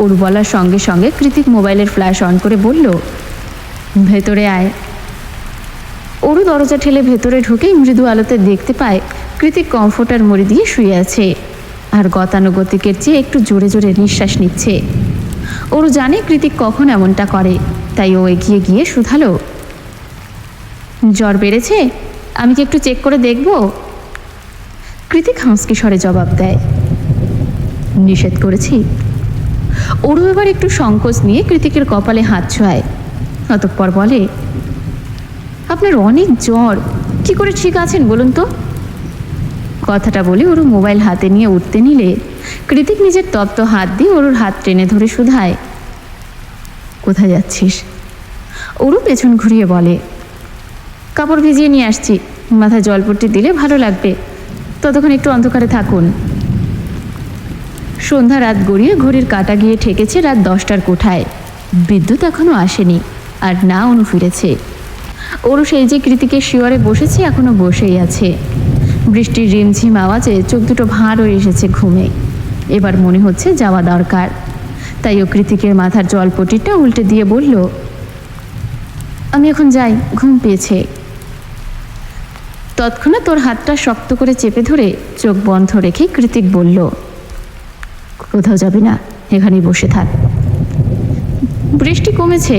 ওর বলার সঙ্গে সঙ্গে কৃতিক মোবাইলের ফ্ল্যাশ অন করে বলল, ভেতরে আয়। ওরু দরজা ঠেলে ভেতরে ঢুকেই মৃদু আলোতে দেখতে পায় কৃতিক কমফোর্টার মুড়ি দিয়ে শুয়ে আছে আর গতানুগতিকের চেয়ে একটু জোরে জোরে নিঃশ্বাস নিচ্ছে। ওরু জানে কৃতিক কখন এমনটা করে, তাই ও এগিয়ে গিয়ে শুধালো, জ্বর বেড়েছে? আমি কি একটু চেক করে দেখব? কৃতিক হাঁসকি স্বরে জবাব দেয়, নিষেধ করেছি। ওরু এবার একটু সংকোচ নিয়ে কৃতিকের কপালে হাত ছোঁয়ায়, অতঃপর বলে, আপনার অনেক জ্বর, কি করে ঠিক আছেন বলুন তো? কথাটা বলে ওরু মোবাইল হাতে নিয়ে উঠতে নিলে কৃতিক নিজের তপ্ত হাত দিয়ে ওরুর হাত টেনে ধরে শুধায়, কোথায় যাচ্ছিস? ওরু পেছন ঘুরিয়ে বলে, কাপড় ভিজিয়ে নিয়ে আসছি, মাথায় জলপট্টি দিলে ভালো লাগবে, ততক্ষণ একটু অন্ধকারে থাকুন। সন্ধ্যা রাত গড়িয়ে ঘড়ির কাঁটা গিয়ে ঠেকেছে রাত 10টার কোঠায়। বিদ্যুৎ এখনো আসেনি, আর না অনু ফিরেছে। ওরু সেই যে কৃতিকের শিয়রে বসেছে এখনো বসেই আছে। বৃষ্টির রিমঝিম আওয়াজে চোখ দুটো ভাঁড় হয়ে এসেছে ঘুমে। এবার মনে হচ্ছে যাওয়া দরকার, তাই ও কৃতিকের মাথার জলপটিটা উল্টে দিয়ে বলল, আমি এখন যাই, ঘুম পেয়েছে। তৎক্ষণাৎ তোর হাতটা শক্ত করে চেপে ধরে চোখ বন্ধ রেখে কৃতিক বলল, কোথাও যাবি না, এখানেই বসে থাক। বৃষ্টি কমেছে,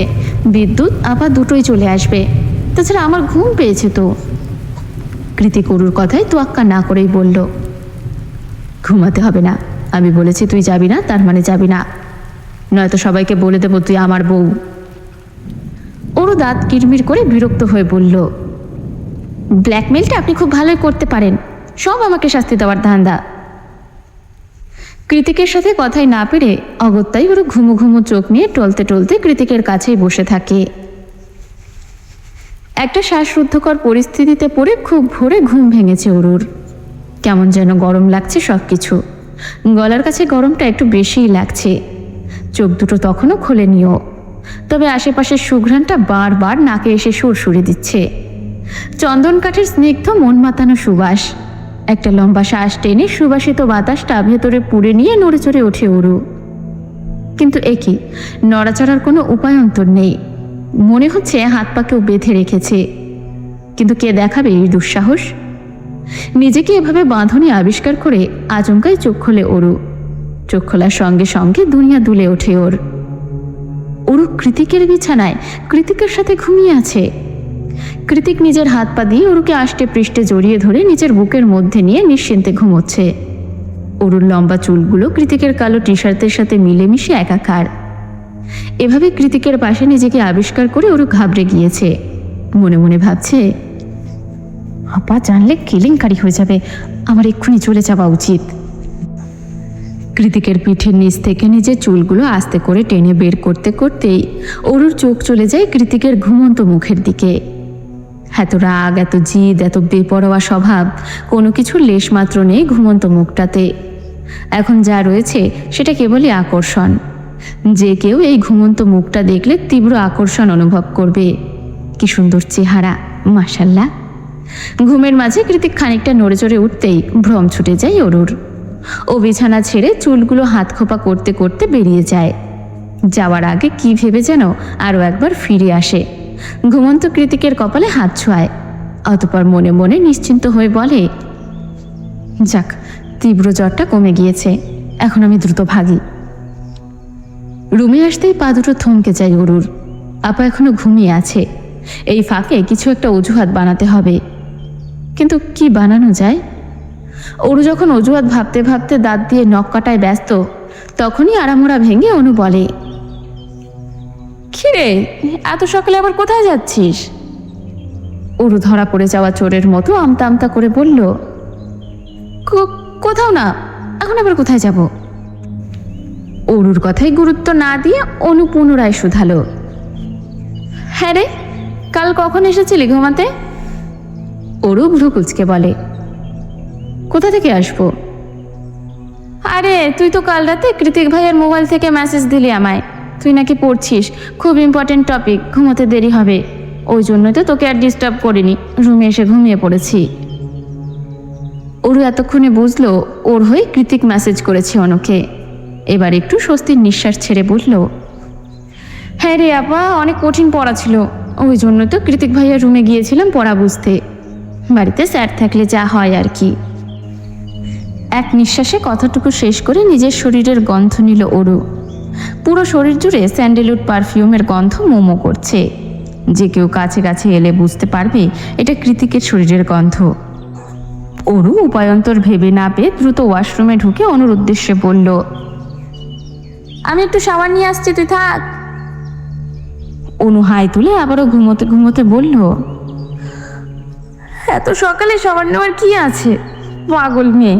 বিদ্যুৎ আবার দুটোই চলে আসবে, তাছাড়া আমার ঘুম পেয়েছে তো। কৃতিক অরুর কথায় তোয়াক্কা না করেই বলল, ঘুমাতে হবে না, আমি বলেছি তুই যাবি না তার মানে যাবি না, নয়তো সবাইকে বলে দেবো তুই আমার বউ। ওরও দাঁত কিরমির করে বিরক্ত হয়ে বলল, ব্ল্যাকমেলটা আপনি খুব ভালোই করতে পারেন, সব আমাকে শাস্তি দেওয়ার ধান্দা। কৃতিকের সাথে কথাই না পেরে অগত্যাই ওর ঘুমো ঘুমো চোখ নিয়ে টলতে টলতে কৃতিকের কাছেই বসে থাকে। একটা শ্বাসরুদ্ধকর পরিস্থিতিতে পড়ে খুব ভোরে ঘুম ভেঙেছে অরুর। কেমন যেন গরম লাগছে সব কিছু, গলার কাছে গরমটা একটু বেশিই লাগছে। চোখ দুটো তখনও খোলেনিও, তবে আশেপাশের সুঘ্রাণটা বারবার নাকে এসে সুরসুরি দিচ্ছে। চন্দন কাঠের স্নিগ্ধ মন মাতানো সুবাস। একটা লম্বা শ্বাস টেনে সুবাসিত বাতাসটা ভেতরে পুড়ে নিয়ে নড়ে চড়ে ওঠে অরু। কিন্তু একই নড়াচড়ার কোনো উপায়ন্তর নেই, মনে হচ্ছে হাত পা কেউ বেঁধে রেখেছে। কিন্তু কে দেখাবে এই দুঃসাহস? নিজেকে এভাবে বাঁধনে আবিষ্কার করে আচমকাই চোখ খোলে অরু। চোখ খোলার সঙ্গে সঙ্গে দুনিয়া দুলে ওঠে ওর। অরু কৃতিকের বিছানায় কৃতিকের সাথে ঘুমিয়ে আছে। কৃতিক নিজের হাত পা দিয়ে অরুকে আষ্টে পৃষ্ঠে জড়িয়ে ধরে নিজের বুকের মধ্যে নিয়ে নিশ্চিন্তে ঘুমোচ্ছে। অরুর লম্বা চুলগুলো কৃতিকের কালো টি শার্টের সাথে মিলেমিশে একাকার। এভাবে কৃতিকের পাশে নিজেকে আবিষ্কার করে অরু ঘাবড়ে গিয়েছে। মনে মনে ভাবছে, আপা জানলে কেলেঙ্কারি হয়ে যাবে, আমার এক্ষুনি চলে যাওয়া উচিত। কৃতিকের পিঠের নিচ থেকে নিজের চুলগুলো আস্তে করে টেনে বের করতে করতেই অরুর চোখ চলে যায় কৃতিকের ঘুমন্ত মুখের দিকে। এত রাগ, এত জিদ, এত বেপরোয়া স্বভাব, কোনো কিছুর লেশমাত্র নেই ঘুমন্ত মুখটাতে। এখন যা রয়েছে সেটা কেবলই আকর্ষণ। যে কেউ এই ঘুমন্ত মুখটা দেখলে তীব্র আকর্ষণ অনুভব করবে। কি সুন্দর চেহারা, মাশাল্লাহ। ঘুমের মাঝে কৃতিক খানিকটা নড়ে চড়ে উঠতেই ভ্রম ছুটে যায় অরুর। ও বিছানা ছেড়ে চুলগুলো হাত খোপা করতে করতে বেরিয়ে যায়। যাওয়ার আগে কি ভেবে যেন আরও একবার ফিরে আসে। ঘুমন্ত কৃতিকের কপালে হাত ছোঁয়ায়, অতঃপর মনে মনে নিশ্চিন্ত হয়ে বলে, যাক, তীব্র জ্বরটা কমে গিয়েছে, এখন আমি দ্রুত ভাগি। রুমে আসতেই পা দুটো থমকে যায় অরুর। আপা এখনো ঘুমিয়ে আছে। এই ফাঁকে কিছু একটা অজুহাত বানাতে হবে, কিন্তু কি বানানো যায়? অরু যখন অজুহাত ভাবতে ভাবতে দাঁত দিয়ে নখ কাটায় ব্যস্ত, তখনই আড়ামোড়া ভেঙে অনু বলে, কিরে, এত সকালে আবার কোথায় যাচ্ছিস? অরু ধরা পড়ে যাওয়া চোরের মতো আমতা আমতা করে বলল, কোথাও না, এখন আবার কোথায় যাব? অরুর কথায় গুরুত্ব না দিয়ে অনু পুনরায় শুধালো, হ্যাঁ রে, কাল কখন এসেছিলি ঘুমাতে? অরু ভ্রু কুচকে বলে, কোথা থেকে আসবো? আরে তুই তো কাল রাতে কৃতিক ভাইয়ের মোবাইল থেকে মেসেজ দিলি আমায়, তুই নাকি পড়ছিস, খুব ইম্পর্টেন্ট টপিক, ঘুমোতে দেরি হবে, ওই জন্যই তো তোকে আর ডিস্টার্ব করিনি, রুমে এসে ঘুমিয়ে পড়েছি। অরু এতক্ষণে বুঝলো ওর হয়ে কৃতিক মেসেজ করেছে অনুকে। এবার একটু স্বস্তির নিঃশ্বাস ছেড়ে বলল, হ্যাঁ রে আপা, অনেক কঠিন পড়া ছিল, ওই জন্য তো কৃতিক ভাইয়ার রুমে গিয়েছিলাম পড়া বুঝতে। বাড়িতে স্যার থাকলে যা হয় আর কি। এক নিঃশ্বাসে কথাটুকু শেষ করে নিজের শরীরের গন্ধ নিল অরু। পুরো শরীর জুড়ে স্যান্ডেলউড পারফিউমের গন্ধ মোমো করছে। যে কেউ কাছে কাছে এলে বুঝতে পারবে এটা কৃতিকের শরীরের গন্ধ। অরু উপায়ন্তর ভেবে না পেয়ে দ্রুত ওয়াশরুমে ঢুকে অনুর উদ্দেশ্যে বলল, আমি একটু শাওয়ার নিয়ে আসছি, তুই থাক। অনু হাই তুলে আবারও ঘুমোতে ঘুমোতে বলল, এত সকালে শাওয়ার নেওয়ার কি আছে, পাগল মেয়ে।